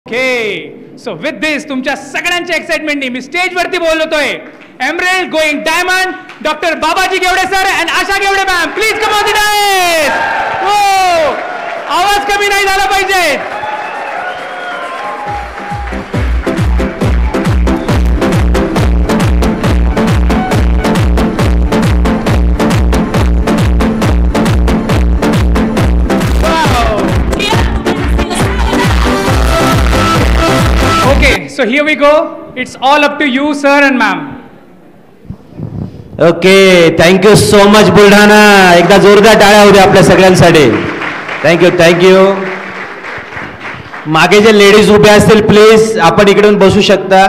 Okay, so with दिस तुमच्या सगळ्यांच्या एक्साइटमेंटनी मी स्टेजवरती बोलतोय. Emerald going diamond doctor Babaji Gevde sir and Asha Gevde ma'am, please come on the dais. हो, आवाज कमी नाही झाला पाहिजे. So here we go. It's all up to you, sir and ma'am. Okay, thank you so much Buldhana. एकदा जोरदार टाळ्या होऊ द्या आपल्या सगळ्यांसाठी. Thank you. मागे जे लेडीज उभे असतील प्लीज आपण इकडून बसू शकता.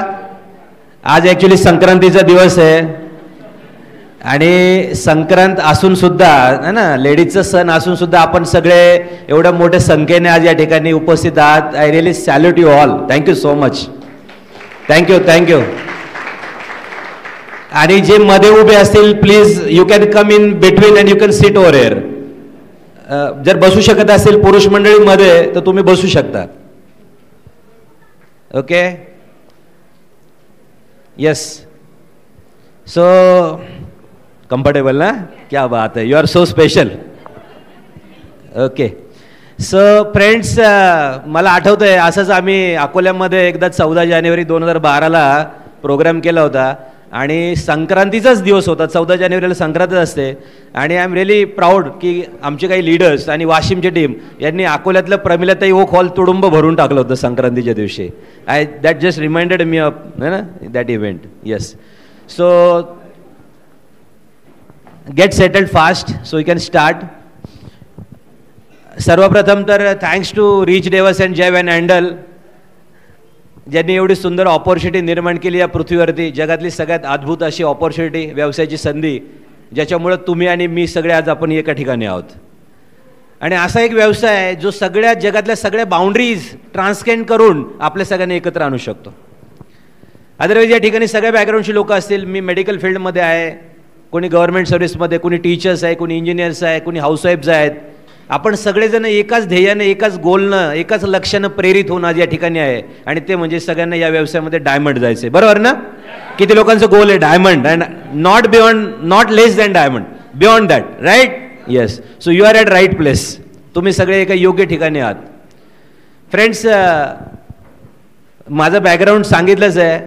आज ऍक्च्युली संक्रांतीचा दिवस आहे आणि संक्रांत असून सुद्धा है ना, लेडीजचा सण असून सुद्धा आपण सगळे एवढ्या मोठ्या संख्येने आज या ठिकाणी उपस्थित आहात. I really salute you all. Thank you so much. Thank you. आणि जे मध्ये उभे असतील please you can come in between and you can sit over here. जर बसू शकत असेल पुरुष मंडळीमध्ये तर तुम्ही बसू शकता. Okay, yes. सो कम्फर्टेबल ना, क्या बात है, you are so special. Okay, so friends, मला आठवतं आहे असंच आम्ही अकोल्यामध्ये एकदा 14 जानेवारी 2012ला प्रोग्राम केला होता आणि संक्रांतीचाच दिवस होता. 14 जानेवारीला संक्रांतच असते आणि आय एम रिअली प्राऊड की आमचे काही लीडर्स आणि वाशिमची टीम यांनी अकोल्यातलं प्रमिलाताई ओक हॉल तुडुंब भरून टाकलं होतं संक्रांतीच्या दिवशी. That just reminded me of ना that event. Yes, so get settled fast so you can start. सर्वप्रथम तर thanks to Rich DeVos and Jay Van Andel ज्यांनी एवढी सुंदर ऑपॉर्च्युनिटी निर्माण केली या पृथ्वीवरती. जगातली सगळ्यात अद्भुत अशी ऑपॉर्च्युनिटी, व्यवसायाची संधी, ज्याच्यामुळं तुम्ही आणि मी सगळे आज आपण एका ठिकाणी आहोत. आणि असा एक व्यवसाय आहे जो सगळ्या जगातल्या सगळ्या बाउंड्रीज ट्रान्सकेंड करून आपल्या सगळ्यांना एकत्र आणू शकतो. अदरवाईज या ठिकाणी सगळ्या बॅकग्राऊंडची लोक असतील. मी मेडिकल फील्डमध्ये आहे, कोणी गव्हर्नमेंट सर्व्हिसमध्ये, कोणी टीचर्स आहे, कोणी इंजिनियर्स आहे, कोणी हाऊसवाईफ्स आहेत. आपण सगळेजण एकाच ध्येयाने, एकाच गोलनं, एकाच लक्ष्यानं प्रेरित होऊन आज या ठिकाणी आहे आणि ते म्हणजे सगळ्यांना या व्यवसायामध्ये डायमंड जायचे. बरोबर ना? किती लोकांचं गोल आहे diamond and not beyond, not less than diamond, beyond that, right? Yes. So you are at right place. तुम्ही सगळे एका योग्य ठिकाणी आहात. फ्रेंड्स, माझं बॅकग्राऊंड सांगितलंच आहे.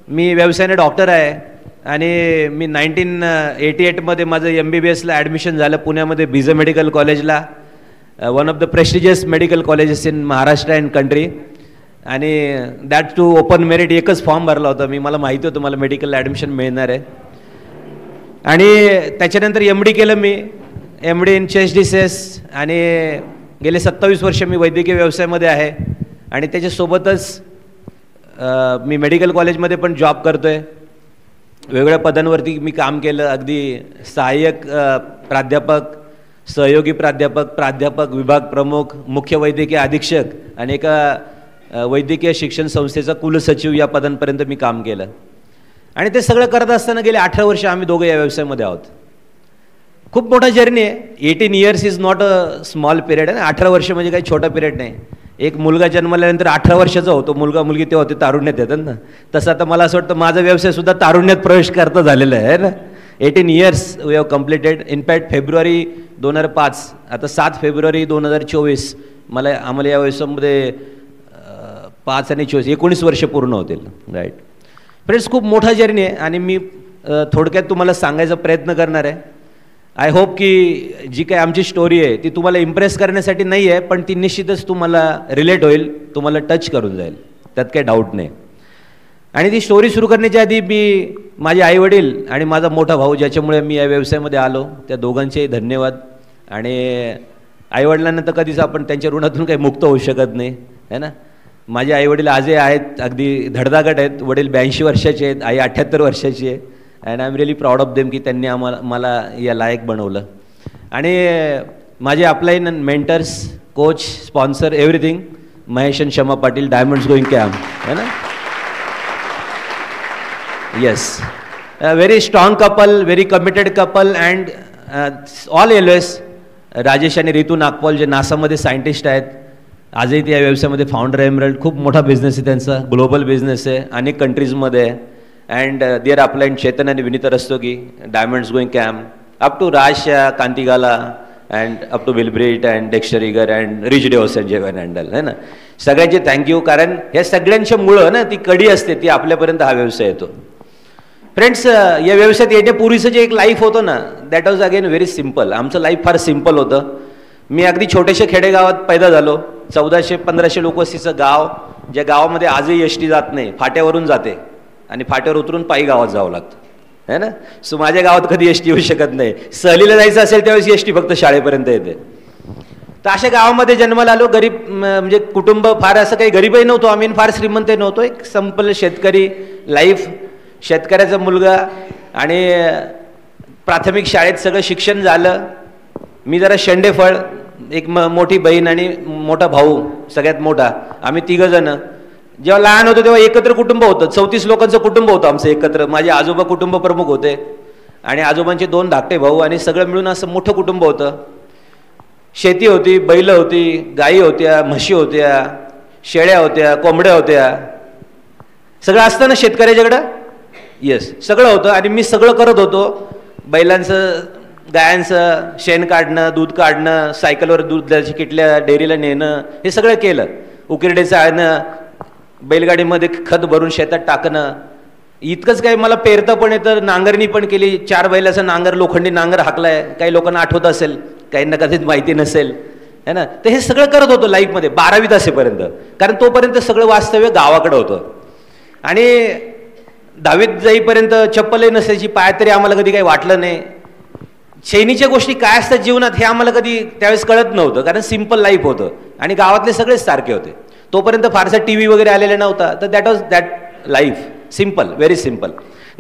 मी व्यवसायाने डॉक्टर आहे आणि मी 1988मध्ये माझं MBBSला ॲडमिशन झालं पुण्यामध्ये बीजे मेडिकल कॉलेजला, one of the prestigious medical colleges in Maharashtra and country. आणि दॅट टू ओपन मेरिट. एकच फॉर्म भरला होता मी, मला माहिती होतं मला मेडिकलला ॲडमिशन मिळणार आहे. आणि त्याच्यानंतर MD केलं मी, MD इन चेस्ट डिसीज. आणि गेले 27 वर्ष मी वैद्यकीय व्यवसायामध्ये आहे आणि त्याच्यासोबतच मी मेडिकल कॉलेजमध्ये पण जॉब करतो आहे. वेगवेगळ्या पदांवरती मी काम केलं. अगदी सहाय्यक प्राध्यापक, सहयोगी प्राध्यापक, प्राध्यापक, विभाग प्रमुख, मुख्य वैद्यकीय अधीक्षक आणि एका वैद्यकीय शिक्षण संस्थेचा कुलसचिव या पदांपर्यंत मी काम केलं. आणि ते सगळं करत असताना गेले 18 वर्ष आम्ही दोघं या व्यवसायामध्ये आहोत. खूप मोठा जर्नी आहे. 18 years is not a small period आहे ना. 18 वर्ष म्हणजे काही छोटा पिरियड नाही. एक मुलगा जन्मल्यानंतर 18 वर्षाचा होतो मुलगा, मुलगी तेव्हा ते तारुण्यात येतात ना. तसं आता मला असं वाटतं माझा व्यवसाय सुद्धा तारुण्यात प्रवेश करता झालेला आहे ना. 18 years we have completed. In fact फेब्रुवारी 2005, आता 7 फेब्रुवारी 2024 आम्हाला या व्यवसायामध्ये 5 आणि 24 19 वर्ष पूर्ण होतील. राईट फ्रेंड्स, खूप मोठा जर्नी आहे आणि मी थोडक्यात तुम्हाला सांगायचा प्रयत्न करणार आहे. आय होप की जी काय आमची स्टोरी आहे ती तुम्हाला इम्प्रेस करण्यासाठी नाही आहे, पण ती निश्चितच तुम्हाला रिलेट होईल, तुम्हाला टच करून जाईल, त्यात काही डाऊट नाही. आणि ती स्टोरी सुरू करण्याच्या आधी मी माझे आईवडील आणि माझा मोठा भाऊ ज्याच्यामुळे मी या व्यवसायामध्ये आलो त्या दोघांचेही धन्यवाद. आणि आईवडिलांना तर कधीच आपण त्यांच्या ऋणातून काही मुक्त होऊ शकत नाही है ना. माझे आईवडील आजही आहेत, अगदी धडधाकट आहेत. वडील 82 वर्षाचे आहेत, आई 78 वर्षाची आहे. And I am really proud of them की त्यांनी मला या लायक बनवलं. आणि माझे upline mentors, coach, sponsor, everything, Mahesh आणि Shama Patil, diamonds going camp है ना. Yes, very strong couple, very committed couple and all always. Rajesh आणि रितू नागपाल जे नासामध्ये सायंटिस्ट आहेत, आजही ते या व्यवसायामध्ये फाउंडर एमरल्ड, खूप मोठा बिझनेस आहे त्यांचा, ग्लोबल बिझनेस आहे, अनेक कंट्रीजमध्ये आहे. And they are applied Chetan आणि Vinita Rastogi, diamonds going camp, up to Rajsha Kantigala and up to Bill Britt and Dexter Yager and Rich DeVos and Jay Van Andel, है ना. सगळ्यांचे थँक्यू, कारण ह्या सगळ्यांच्या मुळं ना ती कडी असते, ती आपल्यापर्यंत हा व्यवसाय येतो. फ्रेंड्स, या व्यवसायात येण्यापूर्वीचं जे एक लाईफ होतं ना, that was again very simple. आमचं लाईफ फार सिम्पल होतं. मी अगदी छोट्याशा खेडेगावात पैदा झालो. 1400-1500 लोक असतीचं गाव, ज्या गावामध्ये आजही एसटी जात नाही, फाट्यावरून जाते आणि फाट्यावर उतरून पायी गावात जावं लागतं, है ना. सो माझ्या गावात कधी एसटी येऊ शकत नाही. सहलीला जायचं असेल त्यावेळेस एसटी फक्त शाळेपर्यंत येते. तर अशा गावामध्ये जन्माला आलो. गरीब म्हणजे कुटुंब फार असं काही गरीबही नव्हतो आम्ही, फार श्रीमंतही नव्हतो. एक संपल शेतकरी लाईफ, शेतकऱ्याचा मुलगा, आणि प्राथमिक शाळेत सगळं शिक्षण झालं. मी जरा शेंडेफळ, एक मोठी बहीण आणि मोठा भाऊ, सगळ्यात मोठा. आम्ही 3 जण. जेव्हा लहान होतो तेव्हा एकत्र कुटुंब होतं. 34 लोकांचं कुटुंब होतं आमचं एकत्र. माझे आजोबा कुटुंब प्रमुख होते आणि आजोबांचे 2 धाकटे भाऊ, आणि सगळं मिळून असं मोठं कुटुंब होतं. शेती होती, बैल होती, गायी होत्या, म्हशी होत्या, शेळ्या होत्या, कोंबड्या होत्या. सगळं असतं ना शेतकऱ्याच्याकडं. येस, सगळं होतं. आणि मी सगळं करत होतो. बैलांचं, गायांचं शेण काढणं, दूध काढणं, सायकलवर दूधाची किटल्या डेअरीला नेणं, हे सगळं केलं. उकिरडेचं आणणं, बैलगाडीमध्ये खत भरून शेतात टाकणं. इतकंच काय, मला पेरता पण येतं, नांगरणी पण केली. 4 बैलाचा नांगर, लोखंडी नांगर हाकलाय. काही लोकांना आठवत असेल, काहींना कधीच माहिती नसेल, है ना. तर हे सगळं करत होतो लाईफमध्ये 12वीत असेपर्यंत, कारण तोपर्यंत सगळं वास्तव्य गावाकडं होतं. आणि 10वीत जाईपर्यंत चप्पलही नसायची पायात, तरी आम्हाला कधी काही वाटलं नाही. शैनीच्या गोष्टी काय असतात जीवनात हे आम्हाला कधी त्यावेळेस कळत नव्हतं, कारण सिम्पल लाईफ होतं आणि गावातले सगळेच सारखे होते. तोपर्यंत फारसा TV वगैरे आलेला नव्हता. तर that was that life, simple, very simple.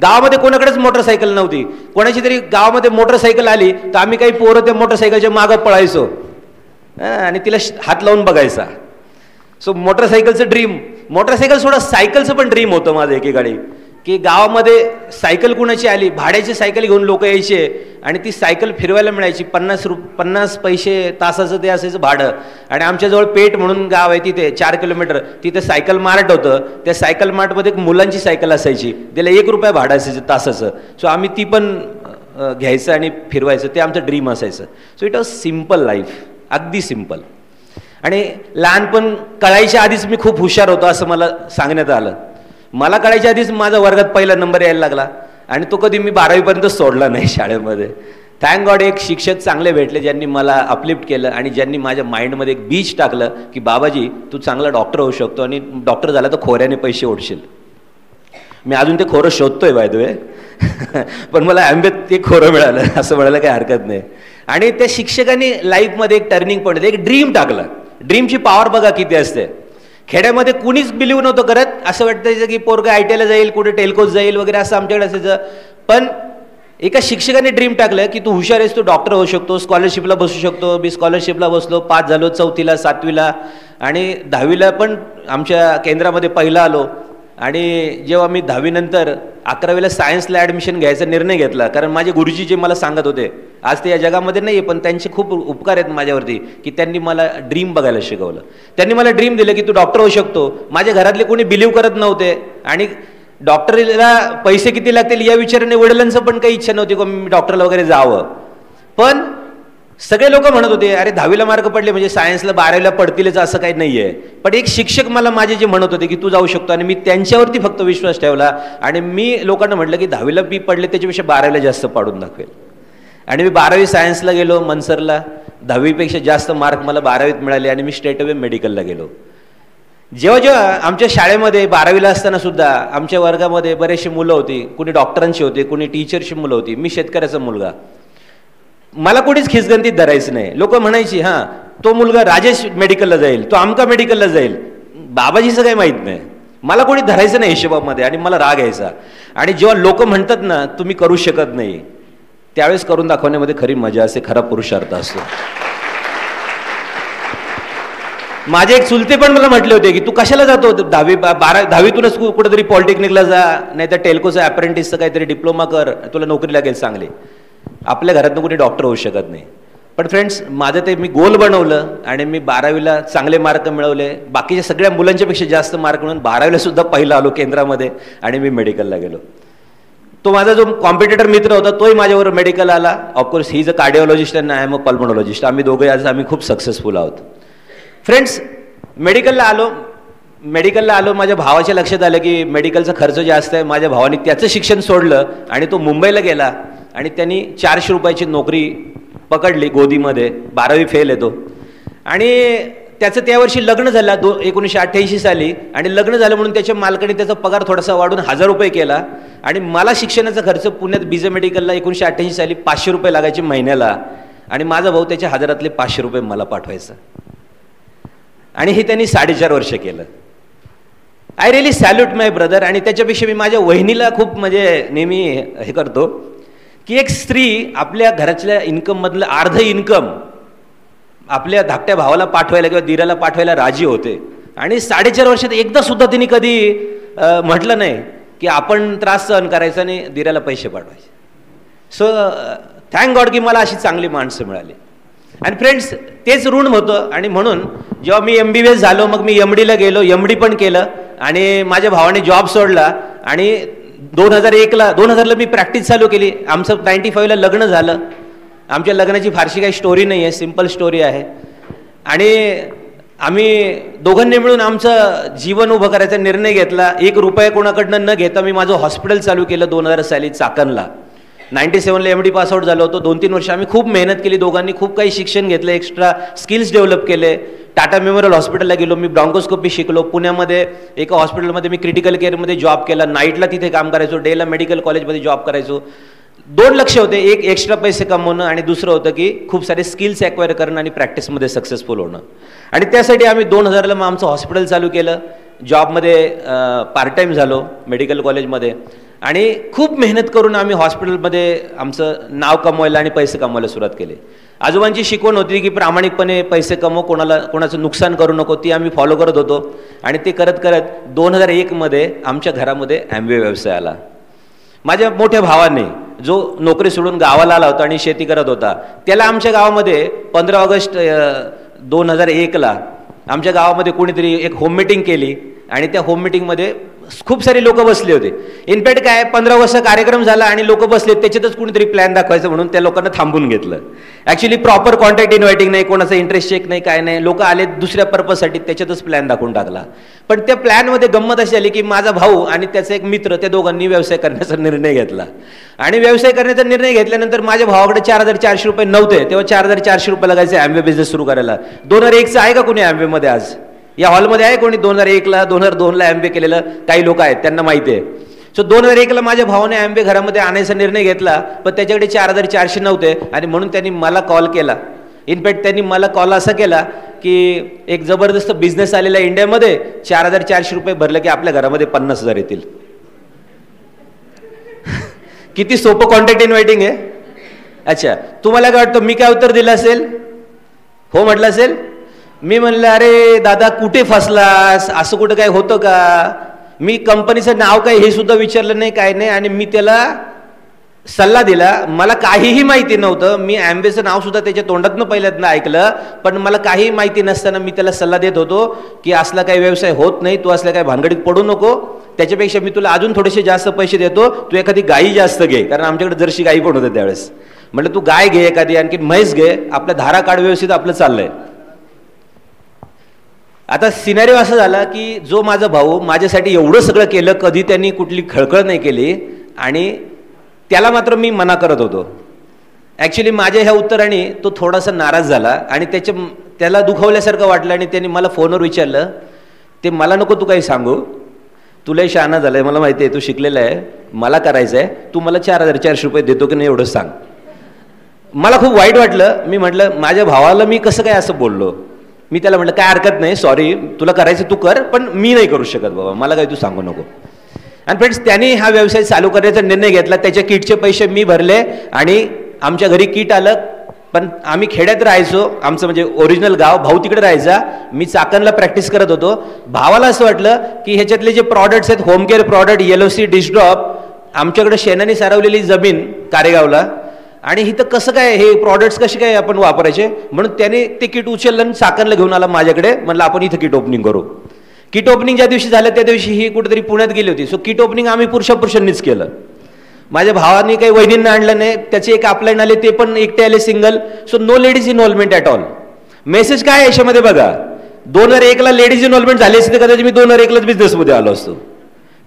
गावामध्ये कोणाकडेच मोटरसायकल नव्हती. कोणाची तरी गावामध्ये मोटरसायकल आली तर आम्ही काही पोरं त्या मोटरसायकलच्या मागं पळायचो आणि तिला हात लावून बघायचा. सो मोटरसायकलचं ड्रीम, मोटरसायकल सोडा सायकलचं पण ड्रीम होतं माझं एकेकाळी, की गावामध्ये सायकल कुणाची आली, भाड्याची सायकल घेऊन लोक यायचे आणि ती सायकल फिरवायला मिळायची. 50 पैसे तासाचं ते असायचं भाडं. आणि आमच्याजवळ पेठ म्हणून गाव आहे, तिथे 4 किलोमीटर, तिथे सायकल मार्ट होतं. त्या सायकल मार्टमध्ये एक मुलांची सायकल असायची, त्याला ₹1 भाडं असायचं तासाचं. सो आम्ही ती पण घ्यायचं आणि फिरवायचं, ते आमचं ड्रीम असायचं. So it was simple life, अगदी सिम्पल. आणि लहानपण कळायच्या आधीच मी खूप हुशार होतो असं मला सांगण्यात आलं. मला कळायच्या आधीच माझा वर्गात पहिला नंबर यायला लागला आणि तो कधी मी 12वीपर्यंत सोडला नाही शाळेमध्ये. थँक गॉड एक शिक्षक चांगले भेटले ज्यांनी मला अपलिफ्ट केलं आणि ज्यांनी माझ्या माइंडमध्ये एक बीज टाकलं की बाबाजी तू चांगला डॉक्टर होऊ शकतो आणि डॉक्टर झाला तर खोऱ्याने पैसे ओढशील. मी अजून ते खोरं शोधतोय बाय द वे पण मला आंबेत ते खोरं मिळालं असं म्हणायला काही हरकत नाही. आणि त्या शिक्षकांनी लाईफमध्ये एक टर्निंग पॉईंट, एक ड्रीम टाकलं. ड्रीमची पॉवर बघा किती असते. खेड्यामध्ये कुणीच बिलीव्ह नव्हतं करत. असं वाटायचं की पोरगा ITला जाईल, कुठे टेल्कोत जाईल वगैरे असं आमच्याकडे असायचं. पण एका शिक्षकाने ड्रीम टाकलं की तू हुशार आहेस, तू डॉक्टर होऊ शकतो, स्कॉलरशिपला बसू शकतो. मी स्कॉलरशिपला बसलो, पास झालो 4थीला 7वीला आणि 10वीला पण आमच्या केंद्रामध्ये पहिला आलो. आणि जेव्हा मी 10वी नंतर 11वीला सायन्सला ॲडमिशन घ्यायचा निर्णय घेतला, कारण माझे गुरुजी जे मला सांगत होते, आज ते या जगामध्ये नाही आहे पण त्यांचे खूप उपकार आहेत माझ्यावरती, की त्यांनी मला ड्रीम बघायला शिकवलं. त्यांनी मला ड्रीम दिलं की तू डॉक्टर होऊ शकतो. माझ्या घरातले कोणी बिलीव्ह करत नव्हते आणि डॉक्टरीला पैसे किती लागतील या विचाराने वडिलांचं पण काही इच्छा नव्हती की मी डॉक्टरला वगैरे जावं. पण सगळे लोक म्हणत होते अरे 10वीला मार्क पडले म्हणजे सायन्सला 12वीला पडतीलच असं काही नाही आहे. पण एक शिक्षक मला माझे जे म्हणत होते की तू जाऊ शकतो आणि मी त्यांच्यावरती फक्त विश्वास ठेवला आणि मी लोकांना म्हटलं की 10वीला मी पडले त्याच्यापेक्षा 12वीला जास्त पाडून दाखवेल. आणि मी 12वी सायन्सला गेलो मनसरला. 10वीपेक्षा जास्त मार्क मला 12वीत मिळाले आणि मी स्ट्रेट अवे मेडिकलला गेलो. जेव्हा आमच्या शाळेमध्ये 12वीला असताना सुद्धा आमच्या वर्गामध्ये बरेचशी मुलं होती. कुणी डॉक्टरांची होती, कुणी टीचरची मुलं होती. मी शेतकऱ्याचा मुलगा. मला कोणीच खिसगंतीत धरायचं नाही. लोक म्हणायची हां तो मुलगा राजेश मेडिकलला जाईल, तो आमका मेडिकलला जाईल. बाबाजीचं काही माहीत नाही. मला कोणी धरायचं नाही हिशोबामध्ये आणि मला राग यायचा. आणि जेव्हा लोक म्हणतात ना तुम्ही करू शकत नाही, त्यावेळेस करून दाखवण्यामध्ये खरी मजा असते, खरा पुरुषार्थ असतो. माझे एक चुलते पण मला म्हटले होते की तू कशाला जातो 10वीतूनच कुठेतरी पॉलिटेक्निकला जा, नाही तर टेल्कोचं अप्रेंटिसचं काहीतरी डिप्लोमा कर, तुला नोकरी लागेल चांगली. आपल्या घरातनं कोणी डॉक्टर होऊ शकत नाही. पण फ्रेंड्स, माझं ते मी गोल बनवलं आणि मी 12वीला चांगले मार्क मिळवले. बाकीच्या सगळ्या मुलांच्यापेक्षा जास्त मार्क मिळवून 12वीला सुद्धा पहिला आलो केंद्रामध्ये आणि मी मेडिकलला गेलो. तो माझा जो कॉम्पिटिटर मित्र होता तोही माझ्यावर मेडिकल आला. Of course he is a cardiologist and I am a pulmonologist. आम्ही दोघे आज खूप सक्सेसफुल आहोत. फ्रेंड्स, मेडिकलला आलो. माझ्या भावाच्या लक्षात आलं की मेडिकलचा खर्च जास्त आहे. माझ्या भावाने त्याचं शिक्षण सोडलं आणि तो मुंबईला गेला आणि त्यांनी 400 रुपयाची नोकरी पकडली गोदीमध्ये. 12वी फेल येतो आणि त्याचं त्या वर्षी लग्न झालं 1988 साली. आणि लग्न झालं म्हणून त्याच्या मालकाने त्याचा पगार थोडासा वाढून 1000 रुपये केला. आणि मला शिक्षणाचा खर्च पुण्यात बीजे मेडिकलला 1988 साली 500 रुपये लागायचे महिन्याला. आणि माझा भाऊ त्याच्या 1000 500 रुपये मला पाठवायचा. आणि हे त्यांनी 4.5 वर्ष केलं. I really salute my brother. आणि त्याच्यापेक्षा मी माझ्या वहिनीला खूप म्हणजे नेहमी हे करतो की एक स्त्री आपल्या घरातल्या इन्कममधलं अर्ध इन्कम आपल्या धाकट्या भावाला पाठवायला किंवा दिराला पाठवायला राजी होते. आणि 4.5 वर्षात एकदा सुद्धा तिने कधी म्हटलं नाही की आपण त्रास सहन करायचा आणि दिराला पैसे पाठवायचे. सो थँक गॉड की मला अशी चांगली माणसं मिळाली. आणि फ्रेंड्स, तेच ऋण होतं. आणि म्हणून जेव्हा मी MBBS झालो मग मी MDला गेलो. MD पण केलं आणि माझ्या भावाने जॉब सोडला. आणि 2000ला मी प्रॅक्टिस चालू केली. आमचं 95ला लग्न झालं. आमच्या लग्नाची फारशी काही स्टोरी नाही आहे, सिम्पल स्टोरी आहे. आणि आम्ही दोघांनी मिळून आमचं जीवन उभं करायचा निर्णय घेतला. 1 रुपया कोणाकडनं न घेता मी माझं हॉस्पिटल चालू केलं 2000 साली चाकणला. 97ला MD पासआउट झालो होतो. 2-3 वर्ष आम्ही खूप मेहनत केली. दोघांनी खूप काही शिक्षण घेतलं, एक्स्ट्रा स्किल्स डेव्हलप केले. टाटा मेमोरियल हॉस्पिटलला गेलो. मी ब्रॉन्कोस्कोपी शिकलो. पुण्यामध्ये एका हॉस्पिटलमध्ये मी क्रिटिकल केअरमध्ये जॉब केला. नाईटला तिथे काम करायचो. डेला मेडिकल कॉलेजमध्ये जॉब करायचो. 2 लक्ष होते. एक एक्स्ट्रा पैसे कमवणं आणि दुसरं होतं की खूप सारे स्किल्स ॲक्वायर करणं आणि प्रॅक्टिसमध्ये सक्सेसफुल होणं. आणि त्यासाठी आम्ही 2000ला मग आमचं हॉस्पिटल चालू केलं. जॉबमध्ये पार्ट टाईम झालो मेडिकल कॉलेजमध्ये. आणि खूप मेहनत करून आम्ही हॉस्पिटलमध्ये आमचं नाव कमवायला आणि पैसे कमवायला सुरुवात केली. आजोबांची शिकवण होती की प्रामाणिकपणे पैसे कमव, कोणाचं नुकसान करू नको. ती आम्ही फॉलो करत होतो. आणि ते करत करत 2001मध्ये आमच्या घरामध्ये ॲम्वे व्यवसाय आला. माझ्या मोठ्या भावाने जो नोकरी सोडून गावाला आला होता आणि शेती करत होता, त्याला आमच्या गावामध्ये 15 ऑगस्ट 2001ला आमच्या गावामध्ये कोणीतरी एक होम मीटिंग केली. आणि त्या होम मीटिंगमध्ये खूप सारे लोक बसले होते. इनफॅक्ट काय 15 वर्ष कार्यक्रम झाला आणि लोक बसले, त्याच्यातच कुणीतरी प्लॅन दाखवायचं म्हणून त्या लोकांना थांबून घेतलं. ॲक्च्युली प्रॉपर कॉन्टॅक्ट इन्व्हायटिंग नाही, कोणाचा इंटरेस्ट चेक नाही, काय नाही. लोक आले दुसऱ्या पर्पजसाठी, त्याच्यातच प्लॅन दाखवून टाकला. पण त्या प्लॅनमध्ये गंमत अशी आली की माझा भाऊ आणि त्याचा एक मित्र, त्या दोघांनी व्यवसाय करण्याचा निर्णय घेतला. आणि व्यवसाय करण्याचा निर्णय घेतल्यानंतर माझ्या भावाकडे 4400 रुपये नव्हते. तेव्हा 4400 रुपये लागायचे ॲम्वे बिझनेस सुरू करायला. 2001चं आहे का कोणी ॲम्वेमध्ये? आज या हॉलमध्ये आहे कोणी 2001ला 2002ला ॲम्वे केलेलं? काही लोक आहेत, त्यांना माहिती आहे. सो 2001ला माझ्या भावाने ॲम्वे घरामध्ये आणायचा निर्णय घेतला. पण त्याच्याकडे 4400 नव्हते. आणि म्हणून त्यांनी मला कॉल केला. इनफॅक्ट त्यांनी मला कॉल असा केला की एक जबरदस्त बिझनेस आलेला इंडियामध्ये, 4400 रुपये भरले की आपल्या घरामध्ये 50,000 येतील. किती सोपं कॉन्टॅक्ट इन्व्हायटिंग आहे. अच्छा, तुम्हाला काय वाटतं मी काय उत्तर दिलं असेल? हो म्हटलं असेल. मी म्हणलं, अरे दादा कुठे फसलास, असं कुठं काय होतं का? मी कंपनीचं नाव काय हे सुद्धा विचारलं नाही, काय नाही. आणि मी त्याला सल्ला दिला. मला काहीही माहिती नव्हतं. मी ॲम्वेचं नाव सुद्धा त्याच्या तोंडातनं पहिल्यांदा ऐकलं. पण मला काही माहिती नसताना मी त्याला सल्ला देत होतो की असला काही व्यवसाय होत नाही, तू असल्या काही भानगडीत पडू नको. त्याच्यापेक्षा मी तुला अजून थोडेसे जास्त पैसे देतो, तू एखादी गाई जास्त घे, कारण आमच्याकडे जर्सी गाई पण होते त्यावेळेस. म्हटलं तू गाय घे एखादी, आणखी म्हैस घे, आपल्या धारा काढ, व्यवस्थित आपलं चाललंय. आता सिनारिओ असा झाला की जो माझा भाऊ माझ्यासाठी एवढं सगळं केलं, कधी त्यांनी कुठली खळखळ नाही केली. आणि त्याला मात्र मी मना करत होतो. ॲक्च्युली माझ्या ह्या उत्तराने तो थोडासा नाराज झाला आणि त्याला दुखावल्यासारखं वाटलं. आणि त्यांनी मला फोनवर विचारलं, ते मला नको तू काही सांगू, तुलाही शहाणा झालं आहे, मला माहिती आहे, तू शिकलेला आहे, मला करायचं आहे, तू मला 4400 रुपये देतो की नाही एवढं सांग. मला खूप वाईट वाटलं. मी म्हटलं माझ्या भावाला मी कसं काय असं बोललो. मी त्याला म्हटलं काय हरकत नाही, सॉरी, तुला करायचं तू कर, पण मी नाही करू शकत बाबा, मला काही तू सांगू नको. आणि फ्रेंड्स, त्यांनी हा व्यवसाय चालू करण्याचा निर्णय घेतला. त्याच्या किटचे पैसे मी भरले आणि आमच्या घरी किट आलं. पण आम्ही खेड्यात राहायचो, आमचं म्हणजे ओरिजिनल गाव, भाऊ तिकडे राहायचा, मी चाकणला प्रॅक्टिस करत होतो. भावाला असं वाटलं की ह्याच्यातले जे प्रॉडक्ट्स आहेत, होम केअर प्रॉडक्ट, LOC, डिशड्रॉप, आमच्याकडे शेणाने सारवलेली जमीन कारेगावला, आणि इथं कसं काय हे प्रॉडक्ट्स कसे काय आपण वापरायचे, म्हणून त्याने ते किट उचललं आणि चाकणला घेऊन आला माझ्याकडे. म्हणलं आपण इथं किट ओपनिंग करू. किट ओपनिंग ज्या दिवशी झालं त्या दिवशी ही कुठेतरी पुण्यात गेली होती. सो किट ओपनिंग आम्ही पुरुषांनीच केलं. माझ्या भावानी काही वहिनींना आणलं नाही. त्याचे एक अपलाईन आले, ते पण एकटे आले single. So no ladies involvement at all. Message काय आहे याच्यामध्ये बघा, 2001ला लेडीज इन्व्हॉल्वमेंट झाली असते कदाचित मी 2001लाच बिझनेसमध्ये आलो असतो.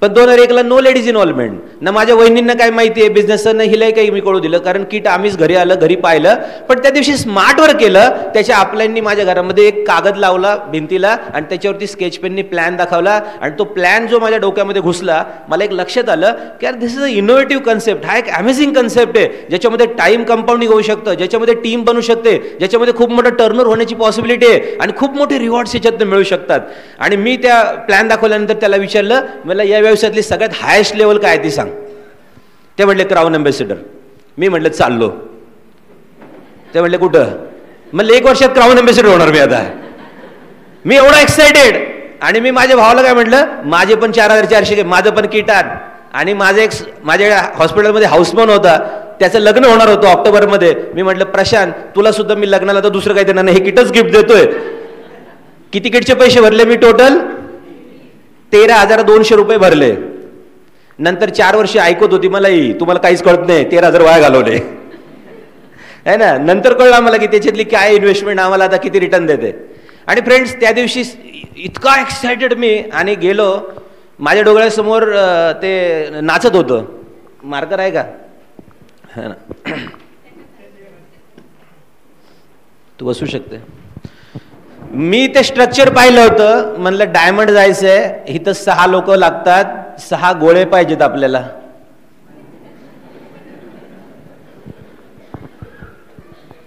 पण 2001ला नो लेडीज इन्व्हॉल्वमेंट. ना माझ्या वहिनींना काय माहिती आहे बिझनेसचं, ना हिलाही काही मी कळू दिलं, कारण किट आम्हीच घरी आलं, घरी पाहिलं. पण त्या दिवशी स्मार्टवर केलं. त्याच्या अपलाईननी माझ्या घरामध्ये एक कागद लावला भिंतीला आणि त्याच्यावरती स्केच पेननी प्लॅन दाखवला. आणि तो प्लॅन जो माझ्या डोक्यामध्ये घुसला, मला एक लक्षात आलं की यार दिस इज अ इनोव्हेटिव्ह कन्सेप्ट. हा एक अमेझिंग कन्सेप्ट आहे ज्याच्यामध्ये टाइम कंपाऊंडिंग होऊ शकतं, ज्याच्यामध्ये टीम बनू शकते, ज्याच्यामध्ये खूप मोठं टर्नर होण्याची पॉसिबिलिटी आहे आणि खूप मोठे रिवॉर्ड्स याच्यातनं मिळू शकतात. आणि मी त्या प्लॅन दाखवल्यानंतर त्याला विचारलं, मला या व्यवसायातली सगळ्यात हायेस्ट लेवल काय ती सांग. ते म्हटले क्राऊन अँबॅसेडर. मी म्हटलं चाललो. ते म्हटले कुठं. म्हणलं 1 वर्षात क्राऊन अँबॅसेडर होणार मी आता. मी एवढा एक्साइटेड. आणि मी माझ्या भावाला काय म्हटलं, माझे पण 4400 माझं पण किट आण. आणि माझं एक माझ्या हॉस्पिटलमध्ये हाऊसमन होता, त्याचं लग्न होणार होतं ऑक्टोबरमध्ये. मी म्हटलं प्रशांत तुला सुद्धा मी लग्नाला तर दुसरं काही देणार नाही, हे किटच गिफ्ट देतोय. किती किटचे पैसे भरले मी टोटल 13,200 रुपये भरले. नंतर 4 वर्ष ऐकत होती मला, तुम्हाला काहीच कळत नाही, 13,000 वाया घालवले है ना. नंतर कळलं मला की त्याच्यातली काय इन्व्हेस्टमेंट आम्हाला आता किती रिटर्न देते. आणि फ्रेंड्स त्या दिवशी इतका एक्सायटेड मी, आणि गेलो. माझ्या डोळ्यासमोर ते नाचत होतं. मार्कर आहे का, है ना, तू बसू शकते. मी ते स्ट्रक्चर पाहिलं होतं. म्हणलं डायमंड जायचंय, इथं 6 लोक लागतात, 6 गोळे पाहिजेत आपल्याला.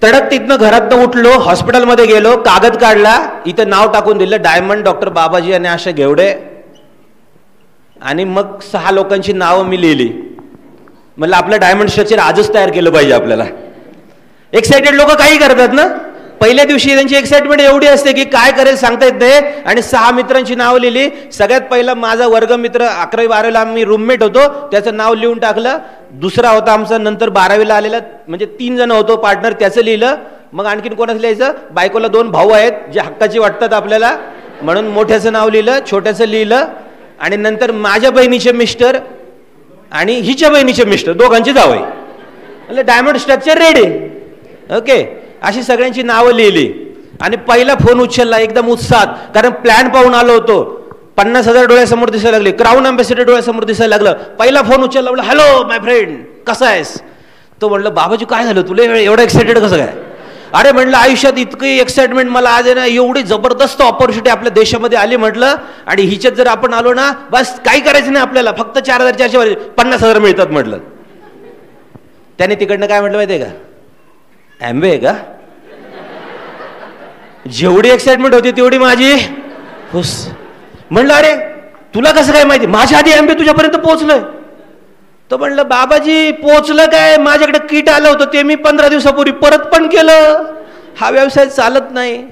तडक तिथनं घरातनं उठलो, हॉस्पिटलमध्ये गेलो, कागद काढला, इथं नाव टाकून दिलं डायमंड डॉक्टर बाबाजी आणि आशा घेवडे. आणि मग 6 लोकांची नावं मी लिहिली. म्हणलं आपलं डायमंड स्ट्रक्चर आजच तयार केलं पाहिजे आपल्याला. एक्साइटेड लोक काही करतात ना. पहिल्या दिवशी त्यांची एक्साइटमेंट एवढी असते की काय करेल सांगता येत नाही. आणि 6 मित्रांची नावं लिहिली. सगळ्यात पहिला माझा वर्गमित्र 11वी 12वीला आम्ही रूममेट होतो, त्याचं नाव लिहून टाकलं. दुसरा होता आमचा नंतर 12वीला आलेला, म्हणजे 3 जण होतो पार्टनर, त्याचं लिहिलं. मग आणखीन कोणाचं लिहायचं, बायकोला 2 भाऊ आहेत जे हक्काची वाटतात आपल्याला, म्हणून मोठ्याचं नाव लिहिलं, छोट्याचं लिहिलं. आणि नंतर माझ्या बहिणीचे मिस्टर आणि हिच्या बहिणीचे मिस्टर, दोघांची जावई. म्हणजे डायमंड स्ट्रक्चर रेडी. ओके, अशी सगळ्यांची नावं लिहिली. आणि पहिला फोन उचलला एकदम उत्साहात, कारण प्लॅन पाहून आलो होतो. 50,000 डोळ्यासमोर दिसायला लागले, क्राऊन अँबॅसेडर डोळ्यासमोर दिसायला लागलं. पहिला फोन उचलला, म्हणलं हॅलो माय फ्रेंड, कसा आहेस. तो म्हटलं बाबाजी काय झालं तुला एवढं एक्साइटेड कसं काय. अरे म्हटलं आयुष्यात इतकी एक्साइटमेंट मला आज आहे ना, एवढी जबरदस्त ऑपॉर्च्युनिटी आपल्या देशामध्ये आली म्हटलं. आणि हिच्यात जर आपण आलो ना, बस काही करायचं नाही आपल्याला, फक्त 4,400 50,000 मिळतात म्हटलं. त्याने तिकडनं काय म्हटलं माहितीये का, ॲम्बे आहे का. जेवढी एक्साइटमेंट होती तेवढी माझी हुस. म्हणलं अरे तुला कसं काय माहिती, माझ्या आधी ॲम्बे तुझ्यापर्यंत पोहोचलोय. तो म्हणलं बाबाजी पोहोचलं काय, माझ्याकडे किट आलं होतं ते मी 15 दिवसापूर्वी परत पण केलं, हा व्यवसाय चालत नाही.